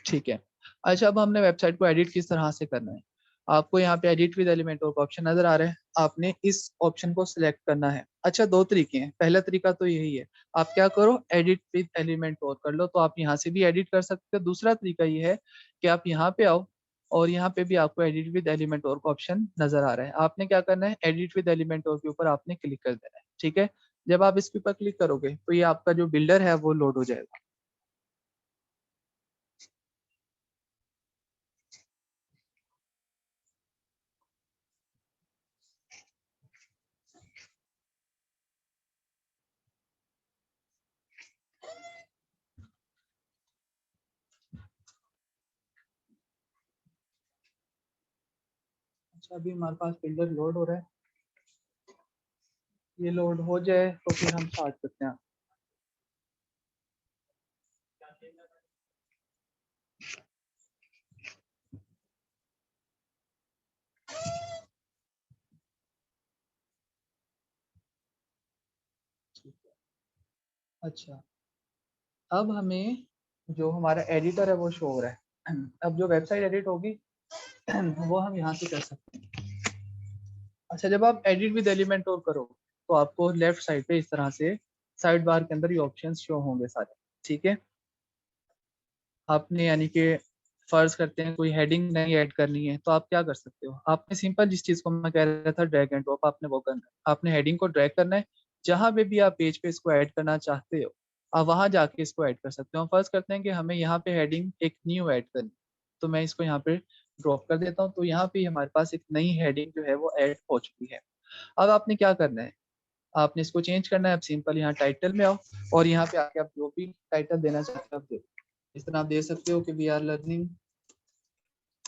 Speaker 1: ठीक है? अच्छा, अब हमने वेबसाइट को एडिट किस तरह से करना है, आपको यहाँ पे एडिट विद एलिमेंट का ऑप्शन नजर आ रहा है, आपने इस ऑप्शन को सिलेक्ट करना है। अच्छा, दो तरीके हैं, पहला तरीका तो यही है, आप क्या करो, एडिट विद एलिमेंट और कर लो, तो आप यहाँ से भी एडिट कर सकते हो। दूसरा तरीका ये है कि आप यहाँ पे आओ और यहाँ पे भी आपको एडिट विद एलिमेंट और का ऑप्शन नजर आ रहा है। आपने क्या करना है, एडिट विद एलिमेंट और के ऊपर आपने क्लिक कर देना है, ठीक है? जब आप इसके ऊपर क्लिक करोगे तो ये आपका जो बिल्डर है वो लोड हो जाएगा। अच्छा, अभी हमारे पास बिल्डर लोड हो रहा है, ये लोड हो जाए तो फिर हम स्टार्ट करते हैं। अच्छा, अब हमें जो हमारा एडिटर है वो शो हो रहा है। अब जो वेबसाइट एडिट होगी वो हम यहाँ से कर सकते हैं। अच्छा, जब आप एडिट विद एलिमेंट और करो तो आपको लेफ्ट साइड पे इस तरह से साइड बार के अंदर ये ऑप्शंस शो होंगे सारे, ठीक है? आपने यानी कि फर्ज करते हैं कोई हेडिंग नहीं ऐड करनी है तो आप क्या कर सकते हो, आपने सिंपल जिस चीज को मैं कह रहा था ड्रैग एंड ड्रॉप, आपने वो करना है। आपने हेडिंग को ड्रैग करना है, जहां पे भी आप पेज पे इसको ऐड करना चाहते हो आप वहां जाके इसको ऐड कर सकते हो। फर्ज करते हैं कि हमें यहाँ पे हेडिंग एक न्यू ऐड करनी, तो मैं इसको यहाँ पे ड्रॉप कर देता हूँ, तो यहाँ पे हमारे पास एक नई हेडिंग जो है वो ऐड हो चुकी है। अब आपने क्या करना है, आपने इसको चेंज करना है। आप सिंपल यहाँ टाइटल में आओ और यहाँ पे आके आप जो भी टाइटल देना चाहते हो आप दे, इस तरह आप दे सकते हो कि वी आर लर्निंग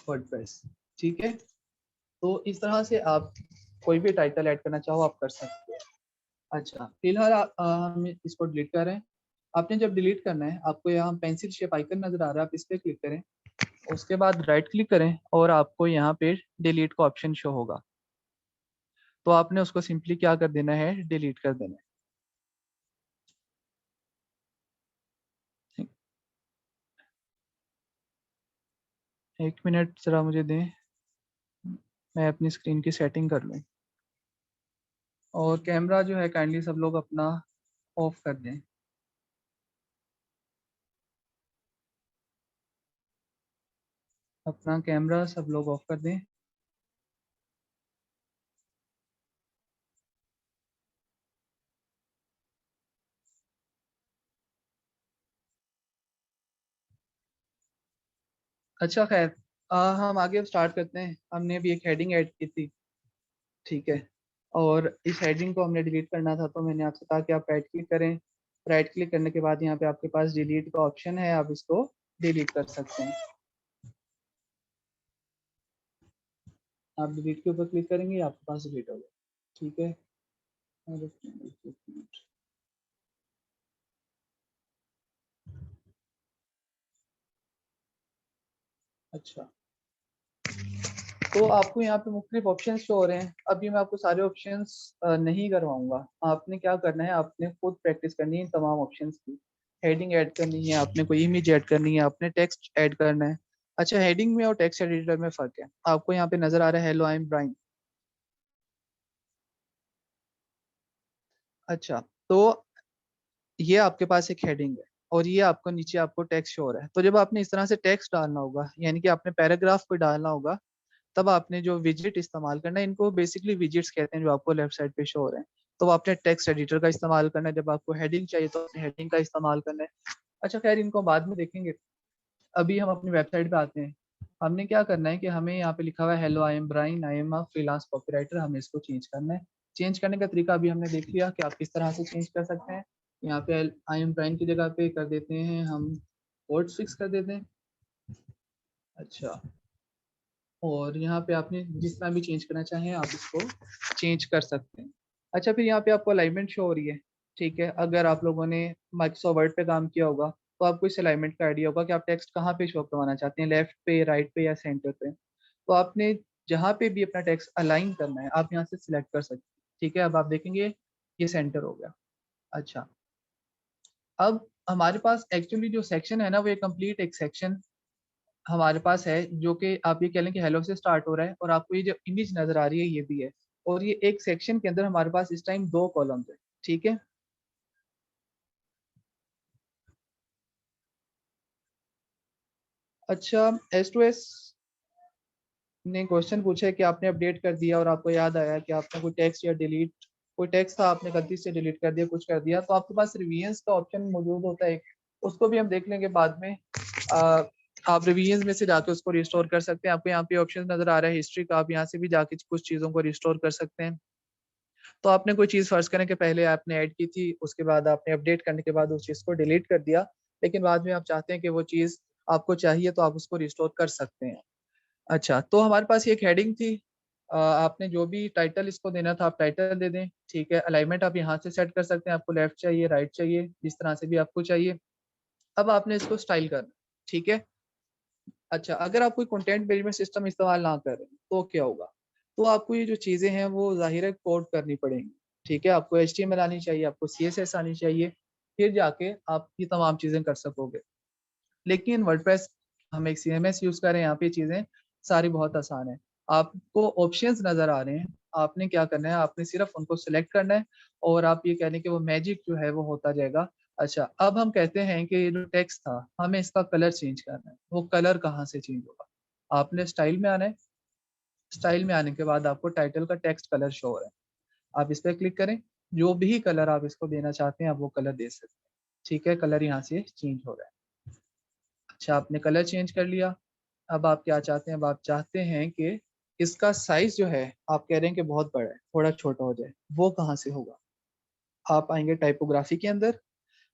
Speaker 1: वर्डप्रेस, ठीक है? तो इस तरह से आप कोई भी टाइटल ऐड करना चाहो आप कर सकते हो। अच्छा, फिलहाल हम इसको डिलीट कर रहे हैं। आपने जब डिलीट करना है, आपको यहाँ पेंसिल शेप आइकन नजर आ रहा है, आप इस पर क्लिक करें, उसके बाद राइट क्लिक करें और आपको यहाँ पे डिलीट का ऑप्शन शो होगा, तो आपने उसको सिंपली क्या कर देना है, डिलीट कर देना है। एक मिनट जरा मुझे दें, मैं अपनी स्क्रीन की सेटिंग कर लूँ। और कैमरा जो है काइंडली सब लोग अपना ऑफ कर दें। अपना कैमरा सब लोग ऑफ कर दें। अच्छा, खैर, हम आगे स्टार्ट करते हैं। हमने अभी एक हेडिंग ऐड की थी, ठीक है? और इस हेडिंग को हमने डिलीट करना था, तो मैंने आपसे कहा कि आप राइट क्लिक करें। राइट क्लिक करने के बाद यहाँ पे आपके पास डिलीट का ऑप्शन है, आप इसको डिलीट कर सकते हैं। आप डिलीट के ऊपर क्लिक करेंगे, आपके पास डिलीट हो गया। ठीक है, और एक मिनट। अच्छा, तो आपको यहाँ पे मुख्तलिफ ऑप्शंस शो हो रहे हैं। अभी मैं आपको सारे ऑप्शंस नहीं करवाऊंगा। आपने क्या करना है, आपने खुद प्रैक्टिस करनी है इन तमाम ऑप्शंस की। हेडिंग ऐड करनी है आपने, कोई इमेज ऐड करनी है आपने, टेक्स्ट ऐड करना है। अच्छा, हेडिंग में और टेक्स्ट एडिटर में फ़र्क है। आपको यहाँ पे नजर आ रहा है हेलो आई एम ब्राइन। अच्छा, तो ये आपके पास एक हेडिंग है और ये आपको नीचे आपको टेक्स्ट शो हो रहा है। तो जब आपने इस तरह से टेक्स्ट डालना होगा, यानी कि आपने पैराग्राफ को डालना होगा, तब आपने जो विजिट इस्तेमाल करना है, इनको बेसिकली विजिट्स कहते हैं जो आपको लेफ्ट साइड पे शो हो रहे हैं। तो आपने टेक्स्ट एडिटर का इस्तेमाल करना है। जब आपको हेडिंग चाहिए तो आपने हेडिंग का इस्तेमाल करना है। अच्छा खैर, इनको बाद में देखेंगे। अभी हम अपनी वेबसाइट पे आते हैं। हमने क्या करना है कि हमें यहाँ पे लिखा हुआ है hello I am Brian, I am a freelance copywriter, हमें इसको चेंज करना है। चेंज करने का तरीका अभी हमने देख लिया कि आप किस तरह से चेंज कर सकते हैं। यहाँ पे आई एम ब्राइन की जगह पे कर देते हैं हम कोड फिक्स कर देते हैं। अच्छा, और यहाँ पे आपने जिस तरह भी चेंज करना चाहें आप इसको चेंज कर सकते हैं। अच्छा, फिर यहाँ पे आपको अलाइनमेंट शो हो रही है। ठीक है, अगर आप लोगों ने माइक्रोसॉफ्ट वर्ड पे काम किया होगा तो आपको इस अलाइनमेंट का आइडिया होगा कि आप टेक्स्ट कहाँ पे शो करवाना चाहते हैं, लेफ्ट पे, राइट पे या सेंटर पे। तो आपने जहाँ पे भी अपना टेक्स्ट अलाइन करना है आप यहाँ से सिलेक्ट कर सकते हैं। ठीक है, अब आप देखेंगे ये सेंटर हो गया। अच्छा, अब हमारे पास एक्चुअली जो सेक्शन है ना, वो ये कंप्लीट एक सेक्शन हमारे पास है, जो कि आप ये कह लें कि हेलो से स्टार्ट हो रहा है, और आपको ये जो इमेज नजर आ रही है ये भी है। और ये एक सेक्शन के अंदर हमारे पास इस टाइम दो कॉलम्स है। ठीक है। अच्छा, एस टू एस ने क्वेश्चन पूछा है कि आपने अपडेट कर दिया और आपको याद आया कि आपने कोई टेक्स्ट या डिलीट, कोई टेक्स्ट था आपने गलती से डिलीट कर दिया, कुछ कर दिया, तो आपके पास रिवीजन्स का ऑप्शन मौजूद होता है। उसको भी हम देख लेंगे बाद में। आ, आप रिवीजन में से जाके उसको रिस्टोर कर सकते हैं। आपको यहाँ पे ऑप्शन नजर आ रहा है हिस्ट्री का, आप यहाँ से भी जाके कुछ चीज़ों को रिस्टोर कर सकते हैं। तो आपने कोई चीज़ फर्ज करें कि पहले आपने ऐड की थी, उसके बाद आपने अपडेट करने के बाद उस चीज़ को डिलीट कर दिया, लेकिन बाद में आप चाहते हैं कि वो चीज़ आपको चाहिए तो आप उसको रिस्टोर कर सकते हैं। अच्छा, तो हमारे पास ये एक हेडिंग थी। आपने जो भी टाइटल इसको देना था आप टाइटल दे दें। ठीक है, अलाइनमेंट आप यहाँ से सेट कर सकते हैं, आपको लेफ्ट चाहिए, राइट चाहिए, जिस तरह से भी आपको चाहिए। अब आपने इसको स्टाइल करना। ठीक है। अच्छा, अगर आप कोई कंटेंट मैनेजमेंट सिस्टम इस्तेमाल ना करें तो क्या होगा, तो आपको ये जो चीज़ें हैं वो ज़ाहिर है कोड करनी पड़ेंगी। ठीक है, आपको HTML आनी चाहिए, आपको CSS आनी चाहिए, फिर जाके आप ये तमाम चीज़ें कर सकोगे। लेकिन वर्डप्रेस, हम एक CMS यूज़ कर रहे हैं, यहाँ पे चीज़ें सारी बहुत आसान है। आपको ऑप्शंस नज़र आ रहे हैं, आपने क्या करना है, आपने सिर्फ उनको सिलेक्ट करना है और आप ये कह लें कि वो मैजिक जो है वो होता जाएगा। अच्छा, अब हम कहते हैं कि ये जो टेक्स्ट था हमें इसका कलर चेंज करना है। वो कलर कहाँ से चेंज होगा, आपने स्टाइल में आना है। स्टाइल में आने के बाद आपको टाइटल का टेक्स्ट कलर शो हो रहा है, आप इस पर क्लिक करें। जो भी कलर आप इसको देना चाहते हैं आप वो कलर दे सकते हैं। ठीक है, कलर यहाँ से चेंज हो रहा है। अच्छा, आपने कलर चेंज कर लिया। अब आप क्या चाहते हैं, अब आप चाहते हैं कि इसका साइज जो है, आप कह रहे हैं कि बहुत बड़ा है, थोड़ा छोटा हो जाए, वो कहाँ से होगा। आप आएंगे टाइपोग्राफी के अंदर,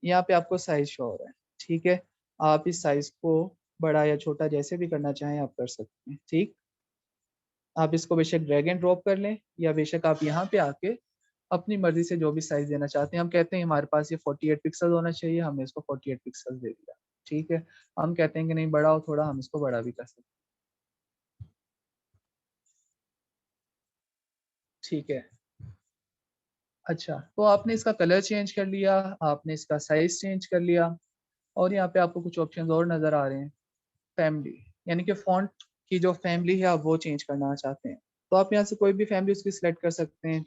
Speaker 1: यहाँ पे आपको साइज शो हो रहा है। ठीक है, आप इस साइज को बड़ा या छोटा जैसे भी करना चाहें आप कर सकते हैं। ठीक, आप इसको बेशक ड्रैग एंड ड्रॉप कर लें या बेशक आप यहाँ पे आके अपनी मर्जी से जो भी साइज देना चाहते हैं। हम कहते हैं हमारे पास ये 48 पिक्सल होना चाहिए, हमने इसको 48 पिक्सल दे दिया। ठीक है, हम कहते हैं कि नहीं बड़ा हो थोड़ा, हम इसको बड़ा भी कर सकते हैं। ठीक है। अच्छा, तो आपने इसका कलर चेंज कर लिया, आपने इसका साइज चेंज कर लिया, और यहाँ पे आपको कुछ ऑप्शंस और नज़र आ रहे हैं। फैमिली, यानी कि फॉन्ट की जो फैमिली है आप वो चेंज करना चाहते हैं, तो आप यहाँ से कोई भी फैमिली उसकी सिलेक्ट कर सकते हैं।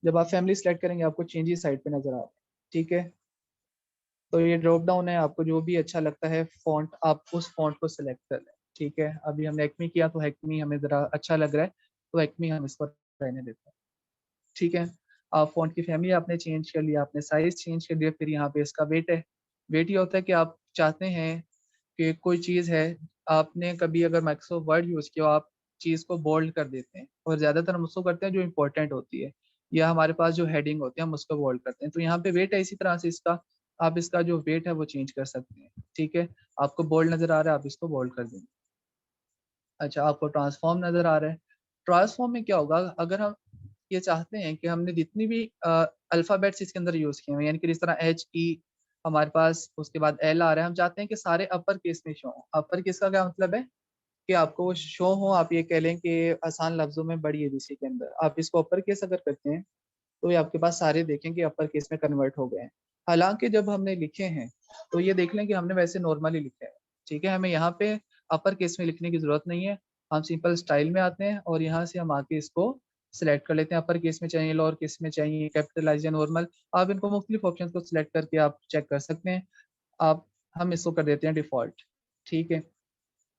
Speaker 1: जब आप फैमिली सेलेक्ट करेंगे आपको चेंजेस साइड पे नजर आ रहा है। ठीक है, तो ये ड्रॉप डाउन है, आपको जो भी अच्छा लगता है फॉन्ट आप उस फॉन्ट को सिलेक्ट कर लें। ठीक है, अभी हमने एक्मी किया तो एक्मी हमें ज़रा अच्छा लग रहा है, तो एक्मी हम इसको रहने देते हैं। ठीक है, आप फॉन्ट की फैमिली आपने चेंज कर लिया, आपने साइज चेंज कर लिया, फिर यहाँ पे इसका वेट है। वेट ये होता है कि आप चाहते हैं कि कोई चीज़ है, आपने कभी अगर माइक्रोसॉफ्ट वर्ड यूज़ किया आप चीज़ को बोल्ड कर देते हैं, और ज़्यादातर हम उसको करते हैं जो इंपॉर्टेंट होती है, या हमारे पास जो हेडिंग होती है हम उसको बोल्ड करते हैं। तो यहाँ पे वेट है, इसी तरह से इसका आप इसका जो वेट है वो चेंज कर सकते हैं। ठीक है, आपको बोल्ड नज़र आ रहा है आप इसको बोल्ड कर देंगे। अच्छा, आपको ट्रांसफॉर्म नजर आ रहा है। ट्रांसफॉर्म में क्या होगा, अगर हम ये चाहते हैं कि हमने जितनी भी अल्फाबेट्स इसके अंदर यूज किए हैं, यानी कि जिस तरह HE हमारे पास, उसके बाद L आ रहा है, हम चाहते हैं कि सारे अपर केस में शो हो। अपर केस का क्या मतलब है कि आपको वो शो हो, आप ये कह लें कि आसान लफ्जों में बड़ी ABC के अंदर आप इसको अपर केस अगर करते हैं तो ये आपके पास सारे देखें कि अपर केस में कन्वर्ट हो गए हैं। हालांकि जब हमने लिखे हैं तो ये देख लें कि हमने वैसे नॉर्मली लिखे हैं, ठीक है, हमें यहाँ पे अपर केस में लिखने की जरूरत नहीं है। हम सिंपल स्टाइल में आते हैं और यहाँ से हम आके इसको सिलेक्ट कर लेते हैं, अपर केस में चाहिए, लोअर केस में चाहिए, कैपिटलाइज या नॉर्मल। आप इनको मुख्तलिफ ऑप्शन को सिलेक्ट करके आप चेक कर सकते हैं। आप हम इसको कर देते हैं डिफॉल्ट, ठीक है,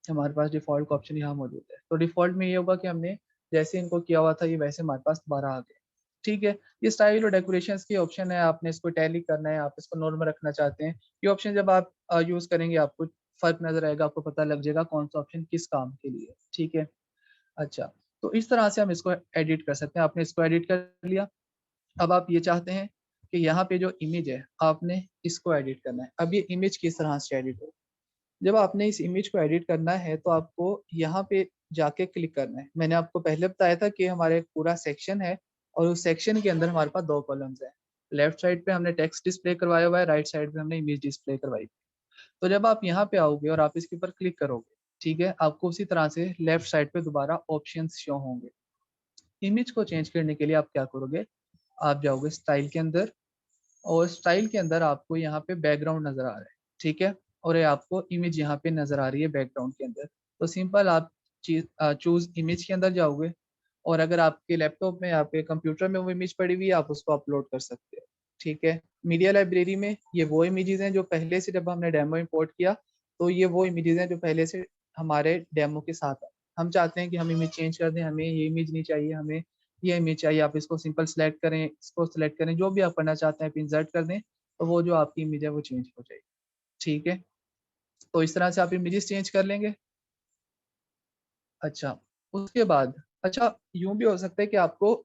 Speaker 1: हमारे पास डिफॉल्ट का ऑप्शन यहाँ मौजूद है। तो डिफॉल्ट में ये होगा कि हमने जैसे इनको किया हुआ था ये वैसे हमारे पास दोबारा आ गए, ठीक है। ये स्टाइल और डेकोरेशन की ऑप्शन है, आपने इसको टैली करना है, आप इसको नॉर्मल रखना चाहते हैं, ये ऑप्शन जब आप यूज करेंगे आपको फर्क नजर आएगा, आपको पता लग जाएगा कौन सा ऑप्शन किस काम के लिए, ठीक है। अच्छा, तो इस तरह से हम इसको एडिट कर सकते हैं। आपने इसको एडिट कर लिया। अब आप ये चाहते हैं कि यहाँ पे जो इमेज है आपने इसको एडिट करना है। अब ये इमेज किस तरह से एडिट हो, जब आपने इस इमेज को एडिट करना है तो आपको यहाँ पे जाके क्लिक करना है। मैंने आपको पहले बताया था कि हमारे एक पूरा सेक्शन है और उस सेक्शन के अंदर हमारे पास दो कॉलम्स हैं। लेफ्ट साइड पे हमने टेक्स्ट डिस्प्ले करवाया हुआ है, राइट साइड पे हमने इमेज डिस्प्ले करवाई। तो जब आप यहाँ पे आओगे और आप इसके ऊपर क्लिक करोगे, ठीक है, आपको उसी तरह से लेफ्ट साइड पे दोबारा ऑप्शंस शो होंगे। इमेज को चेंज करने के लिए आप क्या करोगे, आप जाओगे स्टाइल के अंदर और स्टाइल के अंदर आपको यहाँ पे बैकग्राउंड नजर आ रहा है, ठीक है, और ये आपको इमेज यहाँ पे नजर आ रही है बैकग्राउंड के अंदर। तो सिंपल आप चूज इमेज के अंदर जाओगे और अगर आपके लैपटॉप में, आपके कंप्यूटर में वो इमेज पड़ी हुई है, आप उसको अपलोड कर सकते हो, ठीक है। मीडिया लाइब्रेरी में ये वो इमेजेस हैं जो पहले से, जब हमने डेमो इंपोर्ट किया तो ये वो इमेजेस हैं जो पहले से हमारे डेमो के साथ है। हम चाहते हैं कि हम इमेज चेंज कर दें, हमें ये इमेज नहीं चाहिए, हमें ये इमेज चाहिए, आप इसको सिंपल सेलेक्ट करें, इसको सेलेक्ट करें, जो भी आप करना चाहते हैं इंसर्ट कर दें, तो वो जो आपकी इमेज है वो चेंज हो जाएगी, ठीक है। तो इस तरह से आप इमेजेस चेंज कर लेंगे। अच्छा, उसके बाद अच्छा यूं भी हो सकता है कि आपको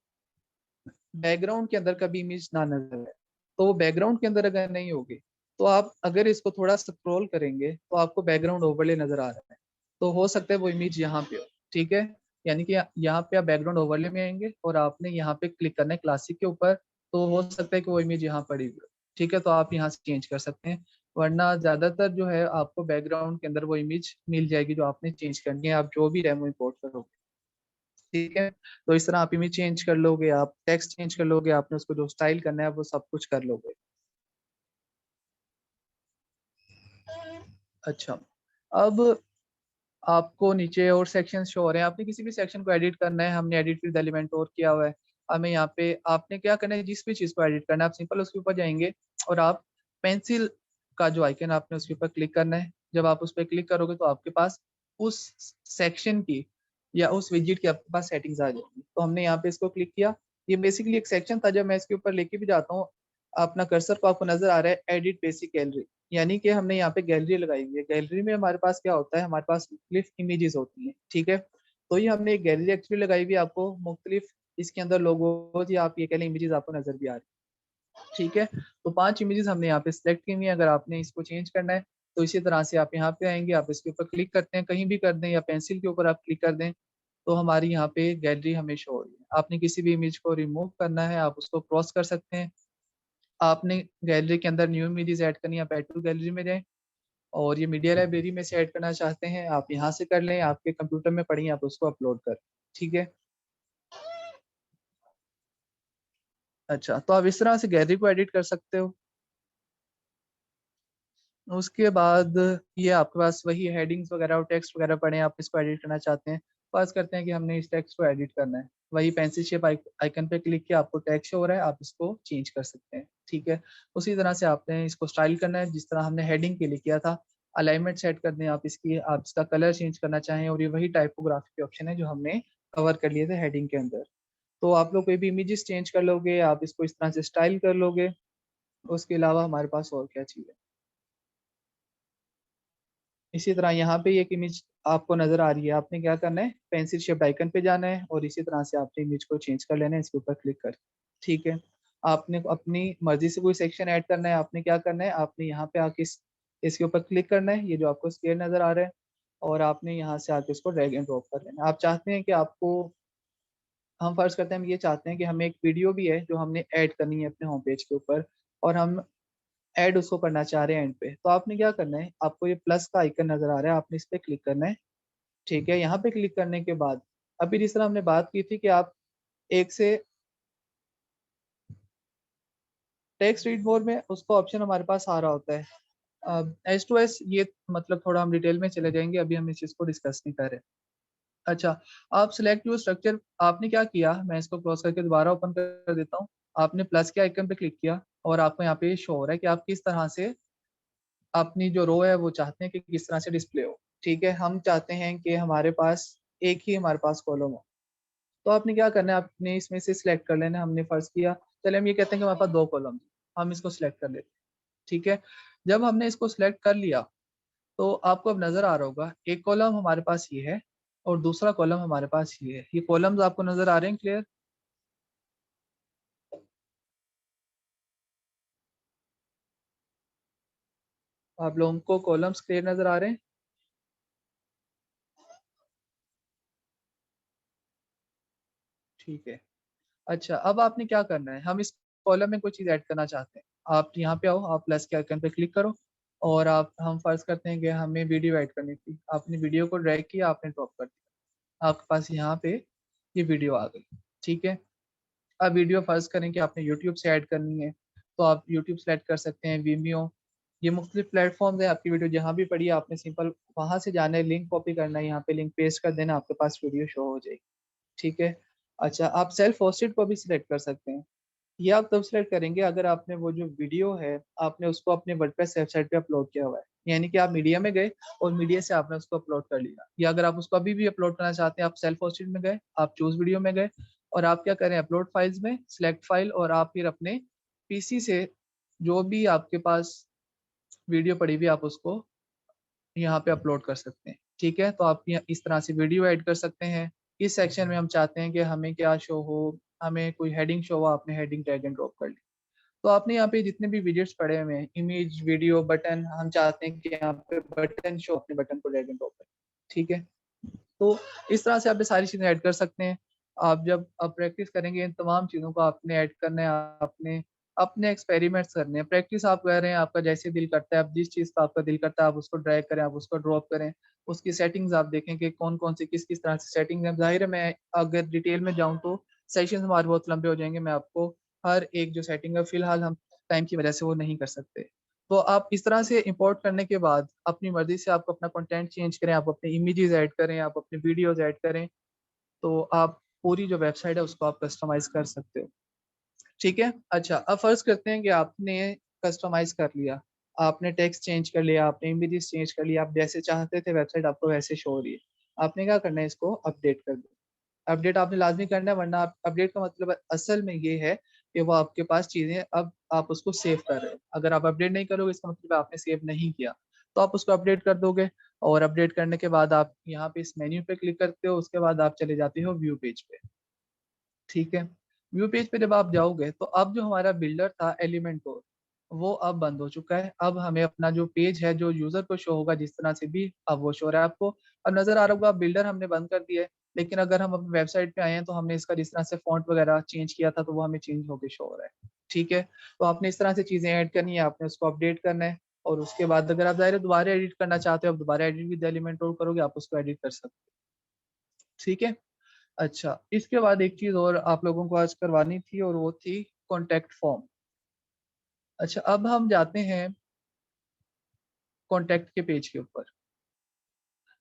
Speaker 1: बैकग्राउंड के अंदर कभी इमेज ना नजर आए, तो वो बैकग्राउंड के अंदर अगर नहीं होगी तो आप अगर इसको थोड़ा स्क्रॉल करेंगे तो आपको बैकग्राउंड ओवरले नजर आ रहा है, तो हो सकता है वो इमेज यहाँ पे हो, ठीक है। यानी कि यहाँ पे आप बैकग्राउंड ओवरले में आएंगे और आपने यहाँ पे क्लिक करना है क्लासिक के ऊपर, तो हो सकता है कि वो इमेज यहाँ पड़ी हुई हो, ठीक है, तो आप यहाँ से चेंज कर सकते हैं। वरना ज्यादातर जो है आपको बैकग्राउंड के अंदर वो इमेज मिल जाएगी जो आपने चेंज करनी है, आप जो भी डेमो इंपोर्ट करोगे, ठीक है। तो इस तरह आप इमेज चेंज कर लोगे, आप टेक्स्ट चेंज कर लोगे, आपने उसको जो स्टाइल करना है वो सब कुछ कर लोगे। अच्छा, अब आपको नीचे और सेक्शन शो हो रहे हैं, आपने किसी भी सेक्शन को एडिट करना है, हमने एडिट विद एलिमेंट और किया हुआ है। हमें यहाँ पे आपने क्या करना है, जिस भी चीज़ को एडिट करना है आप सिंपल उसके ऊपर जाएंगे और आप पेंसिल का जो आइकन आपने उसके ऊपर क्लिक करना है। जब आप उस पर क्लिक करोगे तो आपके पास उस सेक्शन की या उस विजिट की आपके पास सेटिंग्स आ जाएंगी। तो हमने यहाँ पे इसको क्लिक किया, ये बेसिकली एक सेक्शन था। जब मैं इसके ऊपर लेके भी जाता हूँ अपना कर्सर को, आपको नजर आ रहा है एडिट बेसिक गैलरी, यानी कि हमने यहाँ पे गैलरी लगाई हुई है। गैलरी में हमारे पास क्या होता है, हमारे पास मुख्तलिफ इमेजेस होती हैं, ठीक है। तो ये हमने एक गैलरी एक्चुअली लगाई हुई है, आपको मुख्तलिफ इसके अंदर लोगो या आप ये कह लें इमेजेस आपको नजर भी आ रही है, ठीक है। तो 5 इमेजेस हमने यहाँ पे सिलेक्ट की हुई है। अगर आपने इसको चेंज करना है तो इसी तरह से आप यहाँ पे आएंगे, आप इसके ऊपर क्लिक करते हैं, कहीं भी कर दें या पेंसिल के ऊपर आप क्लिक कर दें, तो हमारी यहाँ पे गैलरी हमें शो हो रही है। आपने किसी भी इमेज को रिमूव करना है आप उसको क्रॉस कर सकते हैं। आपने गैलरी के अंदर न्यू इमेजेस ऐड करनी है, आप ऐड टू गैलरी में जाएं, और ये मीडिया लाइब्रेरी में से ऐड करना चाहते हैं आप यहाँ से कर लें, आपके कंप्यूटर में पड़ी आप उसको अपलोड कर, ठीक है। अच्छा, तो आप इस तरह से गैलरी को एडिट कर सकते हो। उसके बाद ये आपके पास वही हेडिंग्स वगैरह और टेक्स्ट वगैरह पड़े हैं, आप इसको एडिट करना चाहते हैं। फर्ज करते हैं कि हमने इस टेक्स्ट को एडिट करना है, वही पेंसिल शेप आइकन पे क्लिक किया, आपको टेक्स्ट हो रहा है, आप इसको चेंज कर सकते हैं, ठीक है। उसी तरह से आपने इसको स्टाइल करना है जिस तरह हमने हेडिंग के लिए किया था। अलाइनमेंट सेट कर दें आप इसकी, आप इसका कलर चेंज करना चाहें, और ये वही टाइपोग्राफी के ऑप्शन है जो हमने कवर कर लिए थे हेडिंग के अंदर। तो आप लोग कोई भी इमेजेस चेंज कर लोगे, आप इसको इस तरह से स्टाइल कर लोगे। उसके अलावा हमारे पास और क्या चीज़ है, इसी तरह यहाँ पे एक इमेज आपको नजर आ रही है, आपने क्या करना है, पेंसिल शेप आइकन पे जाना है और इसी तरह से आपने इमेज को चेंज कर लेना है इसके ऊपर क्लिक कर, ठीक है। आपने अपनी मर्जी से कोई सेक्शन ऐड करना है, आपने क्या करना है, आपने यहाँ पे आके इसके ऊपर क्लिक करना है, ये जो आपको स्क्वायर नजर आ रहा है, और आपने यहाँ से आके इसको ड्रैग एंड ड्रॉप कर लेना। आप चाहते हैं कि आपको, हम फर्ज करते हैं हम ये चाहते हैं कि हमें एक वीडियो भी है जो हमने ऐड करनी है अपने होम पेज के ऊपर, और हम ऐड उसको करना चाह रहे हैं एंड पे। तो आपने क्या करना है, आपको ये प्लस का आइकन नजर आ रहा है, आपने इस पे क्लिक करना है। ठीक है, यहाँ पे क्लिक करने के बाद अभी जिस तरह हमने बात की थी कि आप एक से टेक्स्ट रीड मोर में उसका ऑप्शन हमारे पास आ रहा होता है। एस टू एस ये मतलब थोड़ा हम डिटेल में चले जाएंगे, अभी हम इस चीज को डिस्कस नहीं कर रहे। अच्छा, आप सिलेक्ट योर स्ट्रक्चर, आपने क्या किया, मैं इसको क्लोज करके दोबारा ओपन कर देता हूँ। आपने प्लस के आइकन पे क्लिक किया और आपको यहाँ पे शो हो रहा है कि आप किस तरह से अपनी जो रो है वो चाहते हैं कि किस तरह से डिस्प्ले हो। ठीक है, हम चाहते हैं कि हमारे पास एक ही हमारे पास कॉलम हो। तो आपने क्या करना है, आपने इसमें से सिलेक्ट कर लेना है। हमने फर्ज किया, चले हम ये कहते हैं कि हमारे पास दो कॉलम, हम इसको सिलेक्ट कर लेते हैं। ठीक है, जब हमने इसको सिलेक्ट कर लिया तो आपको अब नजर आ रहा होगा एक कॉलम हमारे पास ये है और दूसरा कॉलम हमारे पास ये है। ये कॉलम्स आपको नजर आ रहे हैं क्लियर? आप लोगों को कॉलम्स क्लियर नजर आ रहे हैं? ठीक है। अच्छा, अब आपने क्या करना है, हम इस कॉलम में कोई चीज ऐड करना चाहते हैं। आप यहाँ पे आओ, आप प्लस के आइकन पे क्लिक करो और आप, हम फर्ज करते हैं कि हमें वीडियो ऐड करनी थी। आपने वीडियो को ड्रैग किया, आपने ड्रॉप कर दिया, आपके पास यहाँ पे ये वीडियो आ गई। ठीक है, अब वीडियो फर्ज करें कि आपने यूट्यूब से ऐड करनी है, तो आप यूट्यूब सेलेक्ट कर सकते हैं, वीमियो, ये मुख्तलिफ प्लेटफॉर्म है। आपकी वीडियो जहाँ भी पड़ी है आपने सिंपल वहां से जाना है, लिंक कॉपी करना है, यहाँ पे लिंक पेस्ट कर देना, आपके पास वीडियो शो हो जाएगी। ठीक है। अच्छा, आप सेल्फ होस्टेड को भी सिलेक्ट कर सकते हैं। ये आप तब सिलेक्ट करेंगे अगर आपने वो जो वीडियो है आपने उसको अपने वर्डप्रेस वेबसाइट पे अपलोड किया हुआ है, यानी कि आप मीडिया में गए और मीडिया से आपने उसको अपलोड कर लिया, या अगर आप उसको अभी भी अपलोड करना चाहते हैं, आप सेल्फ होस्टेड में गए, आप चूज वीडियो में गए और आप क्या करें, अपलोड फाइल्स में सिलेक्ट फाइल, और आप फिर अपने पीसी से जो भी आपके पास वीडियो पड़ी हुई आप उसको यहाँ पे अपलोड कर सकते हैं। ठीक है, तो आप इस तरह से वीडियो ऐड कर सकते हैं। इस सेक्शन में हम चाहते हैं कि हमें क्या शो हो, हमें कोई हेडिंग शो हो, आपने हेडिंग ड्रैग एंड ड्रॉप कर ली। तो आपने यहाँ पे जितने भी विजेट्स पड़े हुए हैं, इमेज, वीडियो, बटन, हम चाहते हैं कि यहाँ पे बटन शो, अपने बटन को ड्रैग एंड ड्रॉप करें। ठीक है, तो इस तरह से आप ये सारी चीजें ऐड कर सकते हैं। आप जब आप प्रैक्टिस करेंगे इन तमाम चीजों को आपने ऐड करना है, आपने अपने एक्सपेरिमेंट्स करने हैं। प्रैक्टिस आप कर रहे हैं, आपका जैसे दिल करता है, आप जिस चीज का आपका दिल करता है आप उसको ड्रैग करें, आप उसको ड्रॉप करें। उसकी सेटिंग्स आप देखें कि कौन कौन सी किस किस तरह से सेटिंग है। जाहिर है मैं अगर डिटेल में जाऊँ तो सेशन हमारे बहुत लंबे हो जाएंगे, मैं आपको हर एक जो सेटिंग है, फिलहाल हम टाइम की वजह से वो नहीं कर सकते। तो आप इस तरह से इंपोर्ट करने के बाद अपनी मर्जी से आप अपना कंटेंट चेंज करें, आप अपने इमेजेस ऐड करें, आप अपने वीडियोस ऐड करें, तो आप पूरी जो वेबसाइट है उसको आप कस्टमाइज कर सकते हो। ठीक है। अच्छा, अब फर्ज करते हैं कि आपने कस्टमाइज कर लिया, आपने टेक्स्ट चेंज कर लिया, आपने इमेजेस चेंज कर लिया, आप जैसे चाहते थे वेबसाइट आपको वैसे शो हो रही है। आपने क्या करना है, इसको अपडेट कर दो। अपडेट आपने लाजमी करना है, वरना आप अपडेट का मतलब असल में ये है कि वो आपके पास चीजें अब आप उसको सेव कर रहे हो। अगर आप अपडेट नहीं करोगे इसका मतलब आपने सेव नहीं किया, तो आप उसको अपडेट कर दोगे। और अपडेट करने के बाद आप यहाँ पे इस मेन्यू पे क्लिक करते हो, उसके बाद आप चले जाते हो व्यू पेज पे। ठीक है, व्यू पेज पे जब आप जाओगे तो अब जो हमारा बिल्डर था एलिमेंटोर, वो अब बंद हो चुका है। अब हमें अपना जो पेज है जो यूजर को शो होगा जिस तरह से भी, अब वो शो हो रहा है आपको। अब नजर आ रहा होगा बिल्डर हमने बंद कर दिया है, लेकिन अगर हम अपनी वेबसाइट पे आए हैं तो हमने इसका जिस तरह से फॉन्ट वगैरह चेंज किया था तो वो हमें चेंज होकर शो हो रहा है। ठीक है, तो आपने इस तरह से चीजें ऐड करनी है, आपने उसको अपडेट करना है, और उसके बाद अगर आप ज़ाहिर है दोबारा एडिट करना चाहते हो, आप दोबारा एडिट विद एलिमेंटोर करोगे, आप उसको एडिट कर सकते हो। ठीक है। अच्छा, इसके बाद एक चीज और आप लोगों को आज करवानी थी और वो थी कॉन्टेक्ट फॉर्म। अच्छा, अब हम जाते हैं कॉन्टेक्ट के पेज के ऊपर।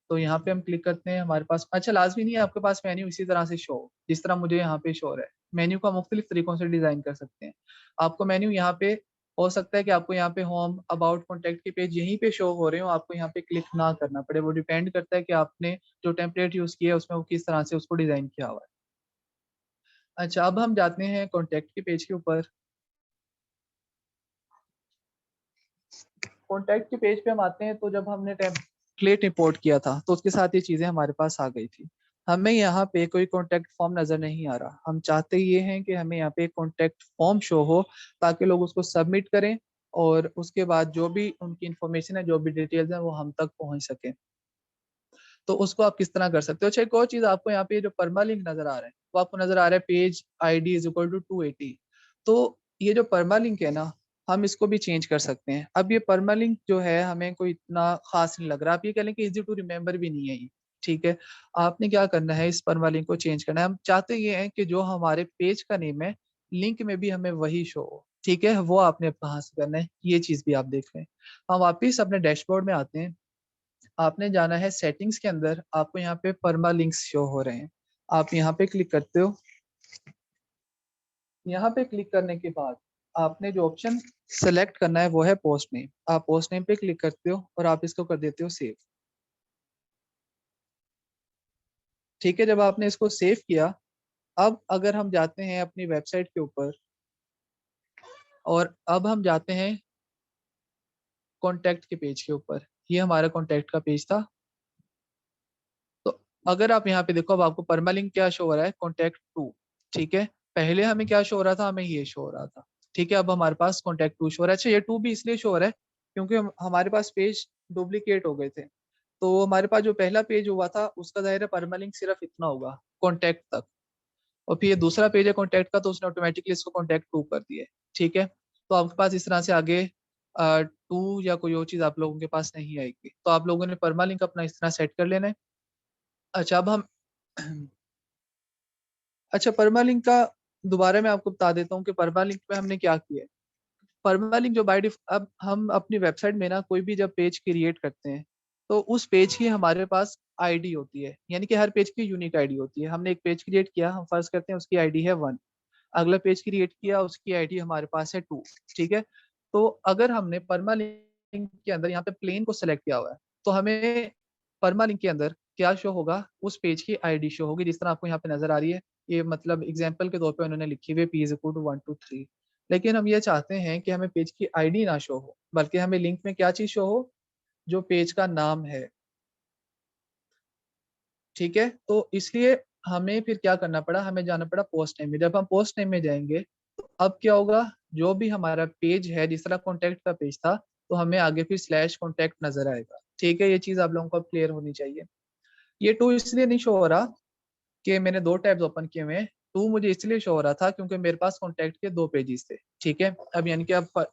Speaker 1: तो यहाँ पे हम क्लिक करते हैं, हमारे पास, अच्छा लाजमी नहीं है आपके पास मेन्यू इसी तरह से शो हो जिस तरह मुझे यहाँ पे शो हो रहा है। मेन्यू को मुख्तलिफ तरीकों से डिजाइन कर सकते हैं। आपको मेन्यू यहाँ पे हो सकता है कि आपको यहाँ पे होम, अबाउट, कॉन्टेक्ट के पेज यहीं पे शो हो रहे हो, आपको यहाँ पे क्लिक ना करना पड़े। वो डिपेंड करता है कि आपने जो टेम्पलेट यूज किया है उसमें वो किस तरह से उसको डिजाइन किया हुआ है। अच्छा, अब हम जाते हैं कॉन्टेक्ट के पेज के ऊपर। कॉन्टैक्ट के पेज पे हम आते हैं तो जब हमने टेम्पलेट इंपोर्ट किया था तो उसके साथ ये चीज़ें हमारे पास आ गई थी। हमें यहाँ पे कोई कॉन्टैक्ट फॉर्म नज़र नहीं आ रहा। हम चाहते ये हैं कि हमें यहाँ पे कॉन्टैक्ट फॉर्म शो हो ताकि लोग उसको सबमिट करें और उसके बाद जो भी उनकी इंफॉर्मेशन है, जो भी डिटेल्स हैं वो हम तक पहुँच सके। तो उसको आप किस तरह कर सकते हो। अच्छा, एक और चीज, आपको यहाँ पे जो परमालिंक नजर आ रहा है वो आपको नजर आ रहा है page ID is equal to 280। तो ये जो परमालिंक है ना, हम इसको भी चेंज कर सकते हैं। अब ये परमालिंक जो है हमें कोई इतना खास नहीं लग रहा, आप ये कह लें कि इजी टू रिमेम्बर भी नहीं है ये, ठीक है। आपने क्या करना है, इस परमालिंक को चेंज करना है। हम चाहते ये हैं कि जो हमारे पेज का नेम है लिंक में भी हमें वही शो हो, ठीक है। वो आपने कहाँ से करना है, ये चीज भी आप देख लें। हम वापिस अपने डैशबोर्ड में आते हैं। आपने जाना है सेटिंग्स के अंदर, आपको यहाँ पे परमा लिंक्स शो हो रहे हैं, आप यहाँ पे क्लिक करते हो। यहाँ पे क्लिक करने के बाद आपने जो ऑप्शन सेलेक्ट करना है वो है पोस्ट नेम। आप पोस्ट नेम पे क्लिक करते हो और आप इसको कर देते हो सेव, ठीक है। जब आपने इसको सेव किया, अब अगर हम जाते हैं अपनी वेबसाइट के ऊपर और अब हम जाते हैं कॉन्टैक्ट के पेज के ऊपर, ये हमारा कॉन्टैक्ट का पेज था। तो अगर आप यहाँ पे देखो, अब आपको परमालिंक क्या शो हो रहा है, कॉन्टैक्ट टू, ठीक है। पहले हमें क्या शो हो रहा था, हमें ये शो हो रहा था, ठीक है। अब हमारे पास कॉन्टैक्ट टू शो हो रहा है। अच्छा, ये टू भी इसलिए शो हो रहा है क्योंकि हमारे पास पेज डुप्लीकेट हो गए थे। तो हमारे पास जो पहला पेज हुआ था उसका दायरा है परमालिंक सिर्फ इतना होगा, कॉन्टैक्ट तक। और फिर ये दूसरा पेज है कॉन्टैक्ट का, तो उसने ऑटोमेटिकली इसको कॉन्टैक्ट टू कर दिया है, ठीक है। तो आपके पास इस तरह से आगे टू या कोई और चीज आप लोगों के पास नहीं आएगी। तो आप लोगों ने परमालिंक अपना इस तरह सेट कर लेना है। अच्छा, अब हम अच्छा, परमालिंक का दोबारा मैं आपको बता देता हूँ कि परमालिंक में हमने क्या किया है। परमालिंक जो अब हम अपनी वेबसाइट में ना कोई भी जब पेज क्रिएट करते हैं तो उस पेज की हमारे पास आईडी होती है, यानी कि हर पेज की यूनिक आईडी होती है। हमने एक पेज क्रिएट किया, हम फर्ज करते हैं उसकी आईडी है 1। अगला पेज क्रिएट किया, उसकी आईडी हमारे पास है 2, ठीक है। तो अगर हमने परमालिंक के अंदर यहाँ पे प्लेन को सिलेक्ट किया हुआ है तो हमें परमालिंक के अंदर क्या शो होगा, उस पेज की आईडी शो होगी, जिस तरह आपको यहाँ पे नजर आ रही है। ये मतलब एग्जाम्पल के तौर पे उन्होंने लिखी हुई पी इज इक्वल टू 1 2 3। लेकिन हम ये चाहते हैं कि हमें पेज की आईडी ना शो हो, बल्कि हमें लिंक में क्या चीज शो हो, जो पेज का नाम है, ठीक है। तो इसलिए हमें फिर क्या करना पड़ा, हमें जाना पड़ा पोस्ट नेम में। जब हम पोस्ट नेम में जाएंगे तो अब क्या होगा, जो भी हमारा पेज है, जिस तरह कॉन्टैक्ट का पेज था, तो हमें आगे फिर स्लैश कॉन्टैक्ट नजर आएगा, ठीक है। ये चीज आप लोगों को क्लियर होनी चाहिए। ये टू इसलिए नहीं शो हो रहा कि मैंने दो टैब्स ओपन किए हुए हैं। टू मुझे इसलिए शो हो रहा था क्योंकि मेरे पास कॉन्टैक्ट के दो पेजेस थे, ठीक है। अब यानी कि आप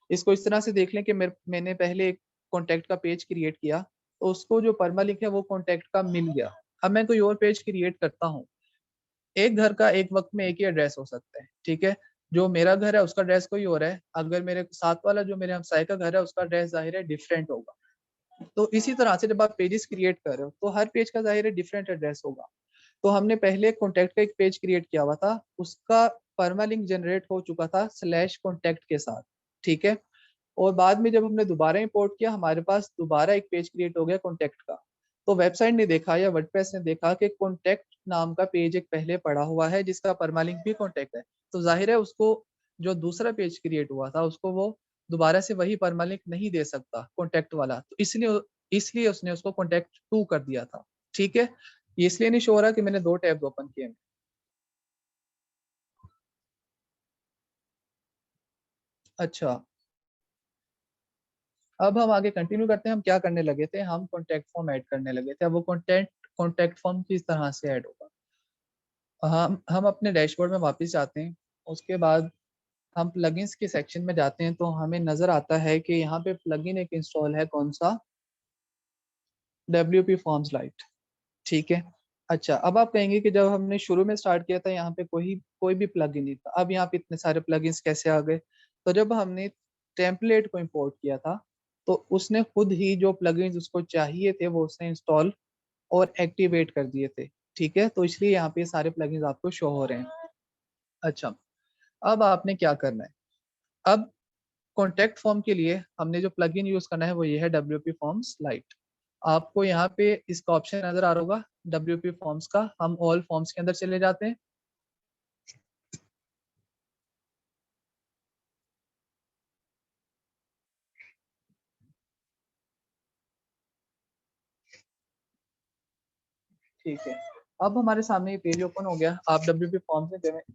Speaker 1: इसको इस तरह से देख लें कि मैंने पहले एक कॉन्टैक्ट का पेज क्रिएट किया, तो उसको जो परमालिंक है वो कॉन्टैक्ट का मिल गया। अब मैं कोई और पेज क्रिएट करता हूँ, एक घर का एक वक्त में एक ही एड्रेस हो सकता है, ठीक है। जो मेरा घर है उसका एड्रेस कोई और है, अगर मेरे साथ वाला जो मेरे हमसाए का घर है उसका एड्रेस जाहिर है डिफरेंट होगा। तो इसी तरह से जब आप पेजेस क्रिएट कर रहे हो तो हर पेज का जाहिर है डिफरेंट एड्रेस होगा। तो हमने पहले कॉन्टैक्ट का एक पेज क्रिएट किया हुआ था, उसका परमालिंक जनरेट हो चुका था स्लैश कॉन्टैक्ट के साथ, ठीक है। और बाद में जब हमने दोबारा इंपोर्ट किया, हमारे पास दोबारा एक पेज क्रिएट हो गया कॉन्टैक्ट का। तो वेबसाइट ने देखा या वर्डप्रेस ने देखा कि कॉन्टैक्ट नाम का पेज एक पहले पड़ा हुआ है जिसका परमालिंक भी कॉन्टैक्ट है, तो जाहिर है उसको जो दूसरा पेज क्रिएट हुआ था उसको वो दोबारा से वही परमालिंक नहीं दे सकता कॉन्टैक्ट वाला, तो इसलिए इसलिए उसने उसको कॉन्टैक्ट टू कर दिया था, ठीक है। ये इसलिए नहीं शो हो रहा कि मैंने दो टैब्स ओपन किए हैं। अच्छा, अब हम आगे कंटिन्यू करते हैं। हम क्या करने लगे थे, हम कॉन्टैक्ट फॉर्म ऐड करने लगे थे। अब वो कॉन्टैक्ट फॉर्म किस तरह से ऐड होगा, हम अपने डैशबोर्ड में वापस जाते हैं। उसके बाद हम प्लगइन्स के सेक्शन में जाते हैं, तो हमें नजर आता है कि यहाँ पे प्लगइन एक इंस्टॉल है, कौन सा, WP फॉर्म्स लाइट, ठीक है। अच्छा, अब आप कहेंगे कि जब हमने शुरू में स्टार्ट किया था यहाँ पे कोई कोई भी प्लगइन नहीं था, अब यहाँ पे इतने सारे प्लगइन्स कैसे आ गए। तो जब हमने टेम्पलेट को इंपोर्ट किया था तो उसने खुद ही जो प्लगइन्स उसको चाहिए थे वो उसने इंस्टॉल और एक्टिवेट कर दिए थे, ठीक है। तो इसलिए यहाँ पे सारे प्लगइन्स आपको शो हो रहे हैं। अच्छा, अब आपने क्या करना है, अब कॉन्टैक्ट फॉर्म के लिए हमने जो प्लगइन यूज करना है वो ये है WP फॉर्म्स लाइट। आपको यहाँ पे इसका ऑप्शन नजर आ रहा होगा WP फॉर्म्स का। हम ऑल फॉर्म्स के अंदर चले जाते हैं। ठीक है, अब हमारे सामने ये पेज ओपन हो गया। आप WP फॉर्म्स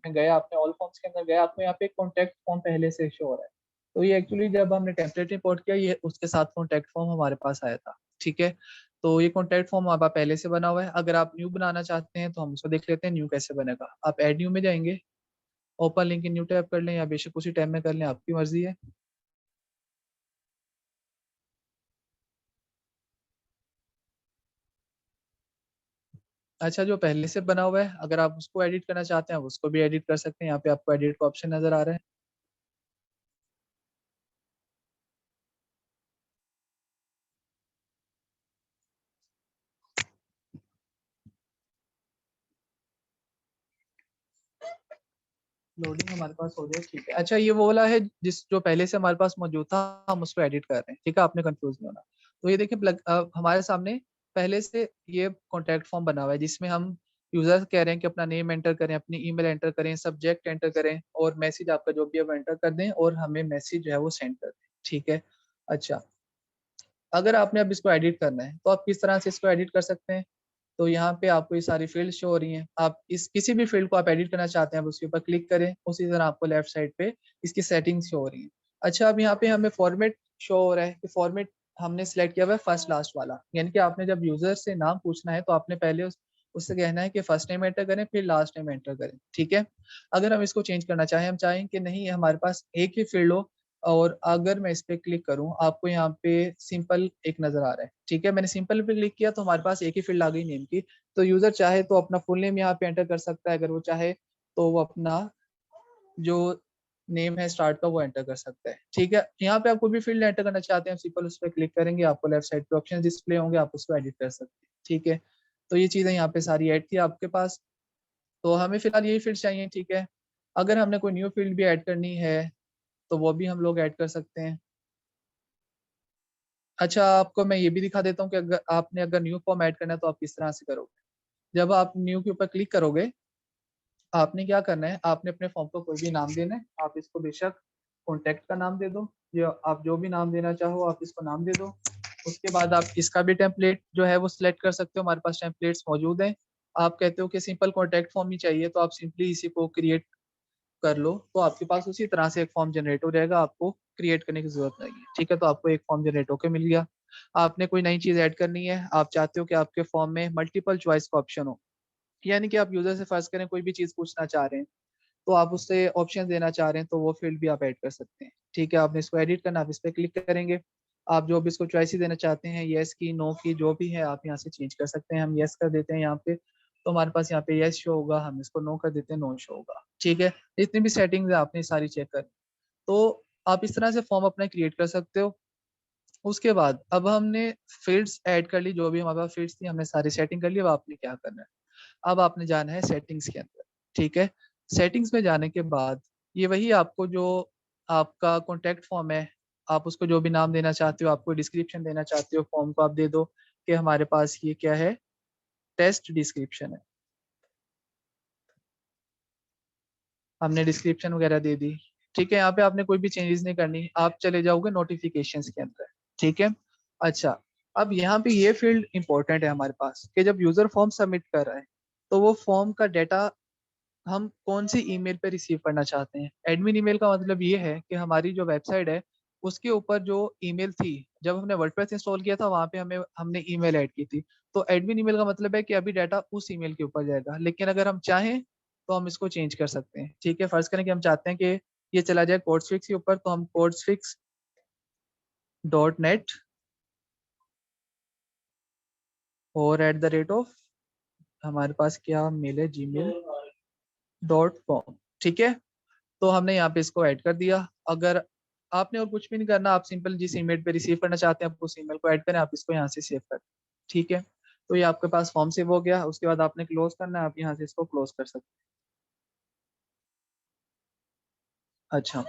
Speaker 1: में गए, आपने ऑल फॉर्म्स के अंदर गए, आपको यहाँ पे कॉन्टैक्ट फॉर्म पहले से शो हो रहा है। तो ये एक्चुअली जब हमने टेम्पलेट इंपोर्ट किया, ये उसके साथ कॉन्टैक्ट फॉर्म हमारे पास आया था, ठीक है। तो ये कॉन्टैक्ट फॉर्म हमारे पास पहले से बना हुआ है। अगर आप न्यू बनाना चाहते हैं तो हम उसको देख लेते हैं न्यू कैसे बनेगा। आप ऐड न्यू में जाएंगे, open link in new tab कर लें या बेशक उसी टैब में कर लें, आपकी मर्जी है। अच्छा, जो पहले से बना हुआ है अगर आप उसको एडिट करना चाहते हैं आप उसको भी एडिट कर सकते हैं। यहाँ पे आपको एडिट का ऑप्शन नजर आ रहा है। लोडिंग हमारे पास हो जाए, ठीक है। अच्छा, ये वो वाला है जिस जो पहले से हमारे पास मौजूद था, हम उसको एडिट कर रहे हैं, ठीक है, आपने कंफ्यूज नहीं होना। तो ये देखिए हमारे सामने पहले से ये कॉन्टैक्ट फॉर्म बना हुआ है जिसमें हम यूजर कह रहे हैं कि अपना नेम एंटर करें, अपनी ईमेल एंटर करें, सब्जेक्ट एंटर करें और मैसेज आपका जो भी है वो एंटर कर दें और हमें मैसेज जो है वो सेंड कर दें, ठीक है। अच्छा, अगर आपने अब इसको एडिट करना है तो आप किस तरह से इसको एडिट कर सकते हैं। तो यहाँ पे आपको ये सारी फील्ड शो हो रही हैं। आप इस किसी भी फील्ड को आप एडिट करना चाहते हैं आप उसके ऊपर क्लिक करें, उसी तरह आपको लेफ्ट साइड पे इसकी सेटिंग्स शो हो रही हैं। अच्छा, अब यहाँ पे हमें फॉर्मेट शो हो रहा है कि फॉर्मेट हमने सिलेक्ट किया हुआ है फर्स्ट लास्ट वाला, यानी कि आपने जब यूजर से नाम पूछना है तो आपने पहले उससे कहना है कि फर्स्ट नेम एंटर करें फिर लास्ट नेम एंटर करें, ठीक है। अगर हम इसको चेंज करना चाहें, हम चाहें कि नहीं हमारे पास एक ही फील्ड हो, और अगर मैं इस पे क्लिक करूं आपको यहाँ पे सिंपल एक नजर आ रहा है, ठीक है। मैंने सिंपल पे क्लिक किया तो हमारे पास एक ही फील्ड आ गई नेम की। तो यूजर चाहे तो अपना फुल नेम यहाँ पे एंटर कर सकता है, अगर वो चाहे तो वो अपना जो नेम है स्टार्ट का वो एंटर कर सकता है, ठीक है। यहाँ पे आप कोई भी फील्ड एंटर करना चाहते हैं सिंपल उस पर क्लिक करेंगे, आपको लेफ्ट साइड पे ऑप्शन डिस्प्ले होंगे, आप उसको एडिट कर सकते हैं, ठीक है। तो ये चीजें यहाँ पे सारी ऐड थी आपके पास। तो हमें फिलहाल यही फील्ड चाहिए, ठीक है। अगर हमने कोई न्यू फील्ड भी ऐड करनी है तो वो भी हम लोग ऐड कर सकते हैं। अच्छा, आपको मैं ये भी दिखा देता हूँ कि अगर न्यू फॉर्म ऐड करना है तो आप किस तरह से करोगे। जब आप न्यू के ऊपर क्लिक करोगे, आपने क्या करना है, आपने अपने फॉर्म को कोई भी नाम देना है। आप इसको बेशक कॉन्टैक्ट का नाम दे दो, या आप जो भी नाम देना चाहो आप इसको नाम दे दो। उसके बाद आप इसका भी टेम्पलेट जो है वो सिलेक्ट कर सकते हो, हमारे पास टेम्पलेट्स मौजूद हैं। आप कहते हो कि सिंपल कॉन्टैक्ट फॉर्म ही चाहिए तो आप सिंपली इसी को क्रिएट कर लो, तो आपके पास उसी तरह से एक फॉर्म जनरेट हो जाएगा, आपको क्रिएट करने की जरूरत नहीं है, ठीक है। तो आपको एक फॉर्म जनरेट होकर मिल गया। आपने कोई नई चीज ऐड करनी है, आप चाहते हो कि आपके फॉर्म में मल्टीपल चॉइस का ऑप्शन हो, यानी कि आप यूजर से फर्ज करें कोई भी चीज पूछना चाह रहे हैं तो आप उससे ऑप्शन देना चाह रहे हैं तो वो फील्ड भी आप ऐड कर सकते हैं, ठीक है। आपने इसको एडिट करना, आप इस पर क्लिक करेंगे। आप जो भी इसको चॉइस देना चाहते हैं, येस की, नो की, जो भी है आप यहाँ से चेंज कर सकते हैं। हम येस कर देते हैं यहाँ पे, तो हमारे पास यहाँ पे येस शो होगा, हम इसको नो कर देते हैं, नो शो होगा, ठीक है। जितनी भी सेटिंग्स है आपने सारी चेक कर, तो आप इस तरह से फॉर्म अपना क्रिएट कर सकते हो। उसके बाद अब हमने फील्ड्स ऐड कर ली, जो भी हमारे पास फील्ड्स थी हमने सारी सेटिंग कर ली। अब आपने क्या करना है, अब आपने जाना है सेटिंग्स के अंदर, ठीक है। सेटिंग्स में जाने के बाद ये वही आपको जो आपका कॉन्टैक्ट फॉर्म है, आप उसको जो भी नाम देना चाहते हो, आपको डिस्क्रिप्शन देना चाहते हो फॉर्म को आप दे दो कि हमारे पास ये क्या है, टेस्ट डिस्क्रिप्शन है। हमने डिस्क्रिप्शन वगैरह दे दी, ठीक है। यहाँ पे आपने कोई भी चेंजेस नहीं करनी, आप चले जाओगे नोटिफिकेशंस के अंदर, ठीक है। अच्छा, अब यहाँ पे ये फील्ड इंपॉर्टेंट है हमारे पास कि जब यूजर फॉर्म सबमिट कर रहा है तो वो फॉर्म का डेटा हम कौन सी ईमेल पे रिसीव करना चाहते हैं। एडमिन ईमेल का मतलब ये है कि हमारी जो वेबसाइट है उसके ऊपर जो ईमेल थी, जब हमने वर्डप्रेस इंस्टॉल किया था वहां पे हमने ईमेल ऐड की थी। तो एडमिन ईमेल का मतलब है कि अभी डाटा उस ईमेल के ऊपर जाएगा, लेकिन अगर हम चाहें तो हम इसको चेंज कर सकते हैं, ठीक है। फर्ज करें कि हम चाहते हैं कि ये चला जाए कोड्सफिक्स के ऊपर, तो हम codefigs.net और @ हमारे पास क्या मेल है, gmail.com, ठीक है। तो हमने यहाँ पे इसको ऐड कर दिया। अगर आपने और कुछ भी नहीं करना, आप सिंपल जिस ईमेल पे रिसीव करना चाहते हैं आप उस ईमेल को ऐड करें, आप इसको यहाँ से सेव करें, ठीक है। तो ये आपके पास फॉर्म सेव हो गया। उसके बाद आपने क्लोज करना है, आप यहाँ से इसको क्लोज कर सकते हैं। अच्छा,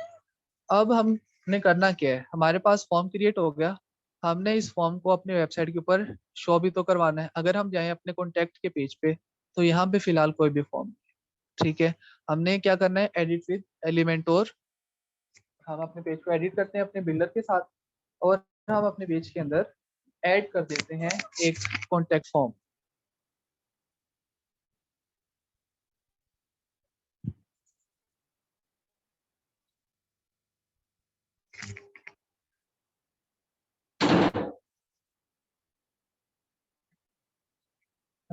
Speaker 1: अब हमने करना क्या है, हमारे पास फॉर्म क्रिएट हो गया। हमने इस फॉर्म को अपने वेबसाइट के ऊपर शो भी तो करवाना है। अगर हम जाएं अपने कॉन्टैक्ट के पेज पे तो यहाँ पे फिलहाल कोई भी फॉर्म नहीं है, ठीक है। हमने क्या करना है, एडिट विद एलिमेंट, और हम अपने पेज को एडिट करते हैं अपने बिल्डर के साथ, और हम अपने पेज के अंदर ऐड कर देते हैं एक कॉन्टैक्ट फॉर्म।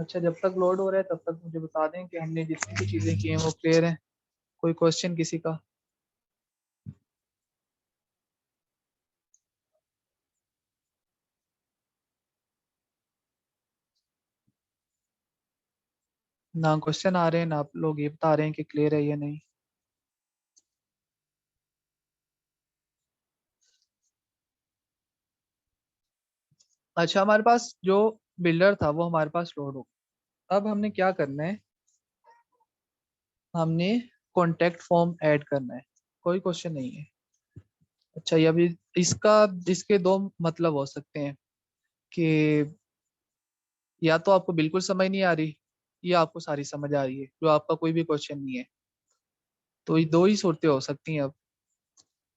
Speaker 1: अच्छा, जब तक लोड हो रहा है तब तक मुझे बता दें कि हमने जितनी भी चीज़ें की हैं वो क्लियर हैं। कोई क्वेश्चन किसी का? ना क्वेश्चन आ रहे हैं ना आप लोग ये बता रहे हैं कि क्लियर है या नहीं। अच्छा, हमारे पास जो बिल्डर था वो हमारे पास लोड हो गया। अब हमने क्या करना है, हमने कॉन्टेक्ट फॉर्म ऐड करना है। कोई क्वेश्चन नहीं है। अच्छा, ये अभी इसका इसके दो मतलब हो सकते हैं कि या तो आपको बिल्कुल समझ नहीं आ रही या आपको सारी समझ आ रही है जो आपका कोई भी क्वेश्चन नहीं है। तो ये दो ही सूरतें हो सकती हैं। अब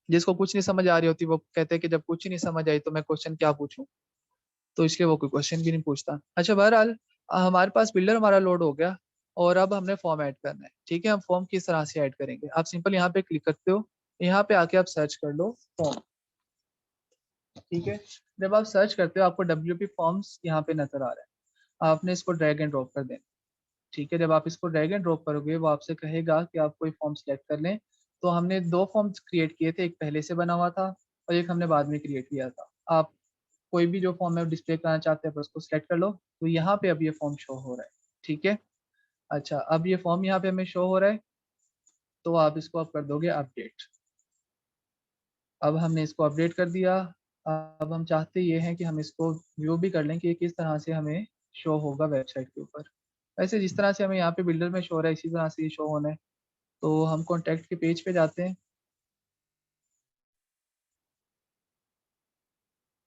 Speaker 1: जिसको कुछ नहीं समझ आ रही होती वो कहते हैं कि जब कुछ ही नहीं समझ आई तो मैं क्वेश्चन क्या पूछूं, तो इसलिए वो कोई क्वेश्चन भी नहीं पूछता। अच्छा, बहरहाल हमारे पास बिल्डर हमारा लोड हो गया और अब हमने फॉर्म ऐड करना है। ठीक है, हम फॉर्म किस तरह से ऐड करेंगे, आप सिंपल यहाँ पे क्लिक करते हो, यहाँ पे आके आप सर्च कर लो फॉर्म। ठीक है, जब आप सर्च करते हो आपको WP फॉर्म्स यहाँ पे नजर आ रहा है, आपने इसको ड्रैग एंड ड्रॉप कर देना। ठीक है, जब आप इसको ड्रैग एंड ड्रॉप करोगे वो आपसे कहेगा कि आप कोई फॉर्म सेलेक्ट कर लें। तो हमने दो फॉर्म्स क्रिएट किए थे, एक पहले से बना हुआ था और एक हमने बाद में क्रिएट किया था। आप कोई भी जो फॉर्म है डिस्प्ले करना चाहते हैं बस उसको सिलेक्ट कर लो। तो यहाँ पे अब ये फॉर्म शो हो रहा है। ठीक है, अच्छा अब ये फॉर्म यहाँ पे हमें शो हो रहा है, तो आप इसको अब कर दोगे अपडेट। अब हमने इसको अपडेट कर दिया। अब हम चाहते ये हैं कि हम इसको व्यू भी कर लें कि ये किस तरह से हमें शो होगा वेबसाइट के ऊपर। वैसे जिस तरह से हमें यहाँ पे बिल्डर में शो हो रहा है इसी तरह से ये शो होना है। तो हम कॉन्टैक्ट के पेज पे जाते हैं,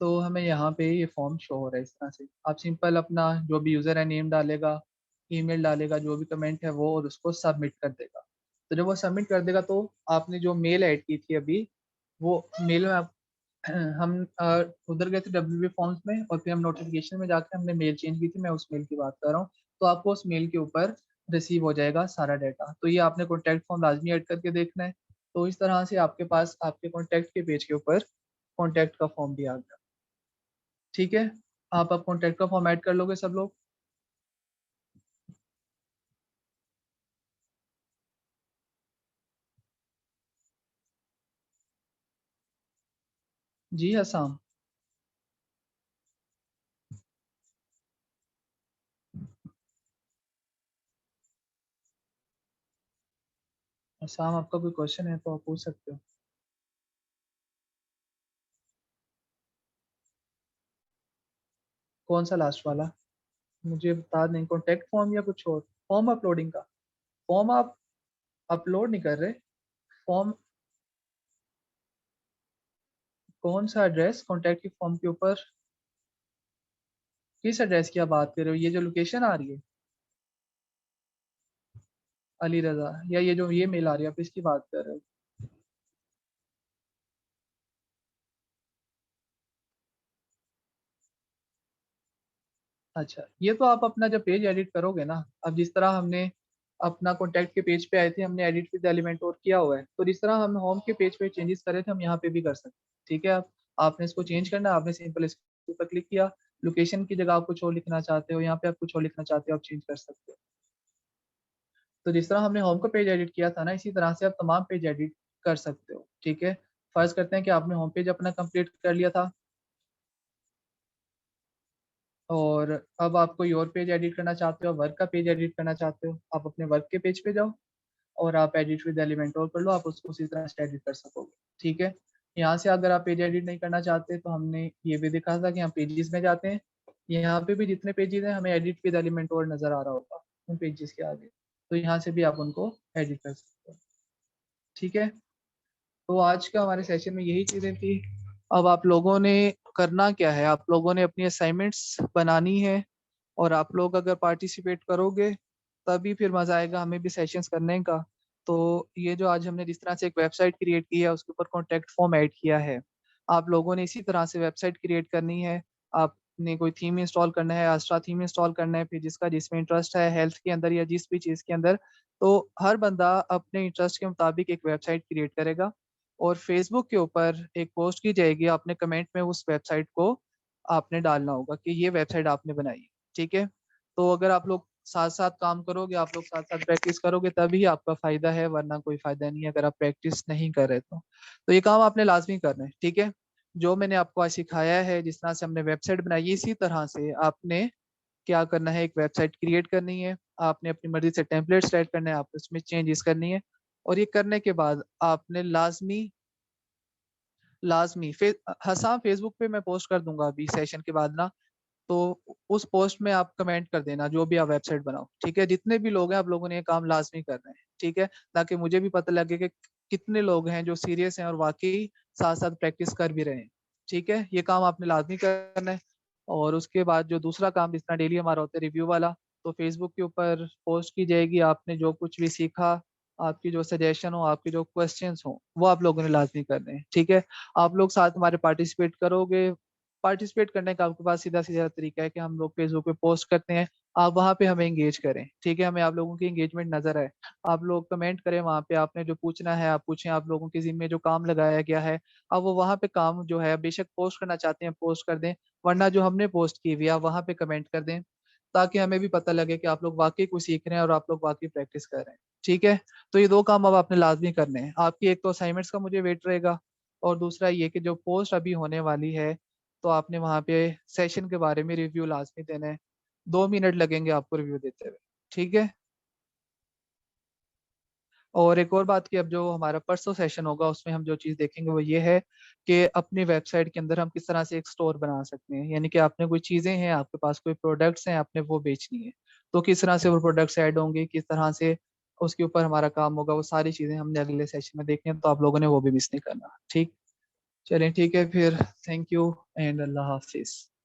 Speaker 1: तो हमें यहाँ पे ये फॉर्म शो हो रहा है इस तरह से। आप सिंपल अपना जो भी यूज़र है नेम डालेगा, ईमेल डालेगा, जो भी कमेंट है वो, और उसको सबमिट कर देगा। तो जब वो सबमिट कर देगा तो आपने जो मेल ऐड की थी अभी, वो मेल में आप हम उधर गए थे WP फॉर्म्स में और फिर हम नोटिफिकेशन में जाकर हमने मेल चेंज की थी, मैं उस मेल की बात कर रहा हूँ। तो आपको उस मेल के ऊपर रिसीव हो जाएगा सारा डाटा। तो ये आपने कॉन्टैक्ट फॉर्म लाजमी ऐड करके देखना है। तो इस तरह से आपके पास आपके कॉन्टैक्ट के पेज के ऊपर कॉन्टैक्ट का फॉर्म भी आ गया। ठीक है, आप अब कॉन्टैक्ट का फॉर्म ऐड कर लोगे सब लोग। जी हसाम। हसाम, आपका कोई क्वेश्चन है तो आप पूछ सकते हो। कौन सा लास्ट वाला? मुझे बता दें, कॉन्टैक्ट फॉर्म या कुछ और? फॉर्म अपलोडिंग का? फॉर्म आप अपलोड नहीं कर रहे? फॉर्म कौन सा एड्रेस कॉन्टैक्ट की फॉर्म के ऊपर? किस एड्रेस की आप बात कर रहे हो, ये जो लोकेशन आ रही है अली रजा, या ये जो ये मेल आ रही है आप इसकी बात कर रहे हो? अच्छा, ये तो आप अपना जब पेज एडिट करोगे ना, अब जिस तरह हमने अपना कॉन्टैक्ट के पेज पे आए थे हमने एडिट विद एलिमेंट और किया हुआ है, तो जिस तरह हम होम के पेज पे चेंजेस करे थे हम यहाँ पे भी कर सकते हैं। ठीक है, आप आपने इसको चेंज करना है, आपने सिंपल इसके ऊपर क्लिक किया, लोकेशन की जगह आप कुछ और लिखना चाहते हो, यहाँ पे आप कुछ और लिखना चाहते हो आप चेंज कर सकते हो। तो जिस तरह हमने होम का पेज एडिट किया था ना, इसी तरह से आप तमाम पेज एडिट कर सकते हो। ठीक है, फर्ज करते हैं कि आपने होम पेज अपना कंप्लीट कर लिया था और अब आप कोई और पेज एडिट करना चाहते हो, वर्क का पेज एडिट करना चाहते हो, आप अपने वर्क के पेज पे जाओ और आप एडिट विद एलिमेंट और कर लो, आप उसको उसी तरह से एडिट कर सकोगे। ठीक है, यहाँ से अगर आप पेज एडिट नहीं करना चाहते तो हमने ये भी देखा था कि हम पेजेस में जाते हैं, यहाँ पे भी जितने पेजेस हैं हमें एडिट विद एलिमेंट और नजर आ रहा होगा उन पेजेस के आगे, तो यहाँ से भी आप उनको एडिट कर सकते हो। ठीक है, तो आज का हमारे सेशन में यही चीजें थी। अब आप लोगों ने करना क्या है, आप लोगों ने अपनी असाइनमेंट्स बनानी है और आप लोग अगर पार्टिसिपेट करोगे तभी फिर मजा आएगा हमें भी सेशंस करने का। तो ये जो आज हमने जिस तरह से एक वेबसाइट क्रिएट की है उसके ऊपर कॉन्टैक्ट फॉर्म ऐड किया है, आप लोगों ने इसी तरह से वेबसाइट क्रिएट करनी है। आपने कोई थीम इंस्टॉल करना है, आस्ट्रा थीम इंस्टॉल करना है, फिर जिसका जिसमें इंटरेस्ट है हेल्थ के अंदर या जिस भी चीज़ के अंदर, तो हर बंदा अपने इंटरेस्ट के मुताबिक एक वेबसाइट क्रिएट करेगा और फेसबुक के ऊपर एक पोस्ट की जाएगी, आपने कमेंट में उस वेबसाइट को आपने डालना होगा कि ये वेबसाइट आपने बनाई है। ठीक है, तो अगर आप लोग साथ साथ काम करोगे, आप लोग साथ साथ प्रैक्टिस करोगे, तभी आपका फायदा है, वरना कोई फायदा नहीं है अगर आप प्रैक्टिस नहीं कर रहे तो ये काम आपने लाजमी करना है, ठीक है। जो मैंने आपको आज सिखाया है, जिस तरह से हमने वेबसाइट बनाई है, इसी तरह से आपने क्या करना है, एक वेबसाइट क्रिएट करनी है, आपने अपनी मर्जी से टेम्पलेट सेट करना है, आप उसमें चेंजेस करनी है। और ये करने के बाद आपने लाजमी लाजमी हाँ, फेसबुक पे मैं पोस्ट कर दूंगा अभी सेशन के बाद ना, तो उस पोस्ट में आप कमेंट कर देना जो भी आप वेबसाइट बनाओ, ठीक है। जितने भी लोग हैं, आप लोगों ने ये काम लाजमी करना है, ठीक है, ताकि मुझे भी पता लगे कि कितने लोग हैं जो सीरियस हैं और वाकई साथ साथ प्रैक्टिस कर भी रहे हैं, ठीक है। ये काम आपने लाजमी करना है। और उसके बाद जो दूसरा काम जिस तरह डेली हमारा होता है रिव्यू वाला, तो फेसबुक के ऊपर पोस्ट की जाएगी, आपने जो कुछ भी सीखा, आपकी जो सजेशन हो, आपके जो क्वेश्चंस हो, वो आप लोगों ने लाजमी करने हैं, ठीक है। आप लोग साथ हमारे पार्टिसिपेट करोगे। पार्टिसिपेट करने का आपके पास सीधा सीधा तरीका है कि हम लोग फेसबुक पे पोस्ट करते हैं, आप वहाँ पे हमें एंगेज करें, ठीक है। हमें आप लोगों की एंगेजमेंट नजर आए, आप लोग कमेंट करें वहाँ पे, आपने जो पूछना है आप पूछें, आप लोगों के जिम्मे जो काम लगाया गया है, अब वो वहाँ पे काम जो है बेशक पोस्ट करना चाहते हैं पोस्ट कर दें, वरना जो हमने पोस्ट की हुई है आप वहाँ पे कमेंट कर दें, ताकि हमें भी पता लगे कि आप लोग वाकई कुछ सीख रहे हैं और आप लोग वाकई प्रैक्टिस कर रहे हैं, ठीक है। तो ये दो काम अब आपने लाजमी करने हैं। आपकी एक तो असाइनमेंट्स का मुझे वेट रहेगा, और दूसरा ये कि जो पोस्ट अभी होने वाली है, तो आपने वहाँ पे सेशन के बारे में रिव्यू लाजमी देना है। 2 मिनट लगेंगे आपको रिव्यू देते हुए, ठीक है। और एक और बात की, अब जो हमारा परसों सेशन होगा उसमें हम जो चीज़ देखेंगे वो ये है कि अपनी वेबसाइट के अंदर हम किस तरह से एक स्टोर बना सकते हैं, यानी कि आपने कोई चीज़ें हैं, आपके पास कोई प्रोडक्ट्स हैं, आपने वो बेचनी है, तो किस तरह से वो प्रोडक्ट्स ऐड होंगे, किस तरह से उसके ऊपर हमारा काम होगा, वो सारी चीज़ें हमने अगले सेशन में देखनी है, तो आप लोगों ने वो भी मिस नहीं करना, ठीक। चलें ठीक है फिर, थैंक यू एंड अल्लाह हाफिज़।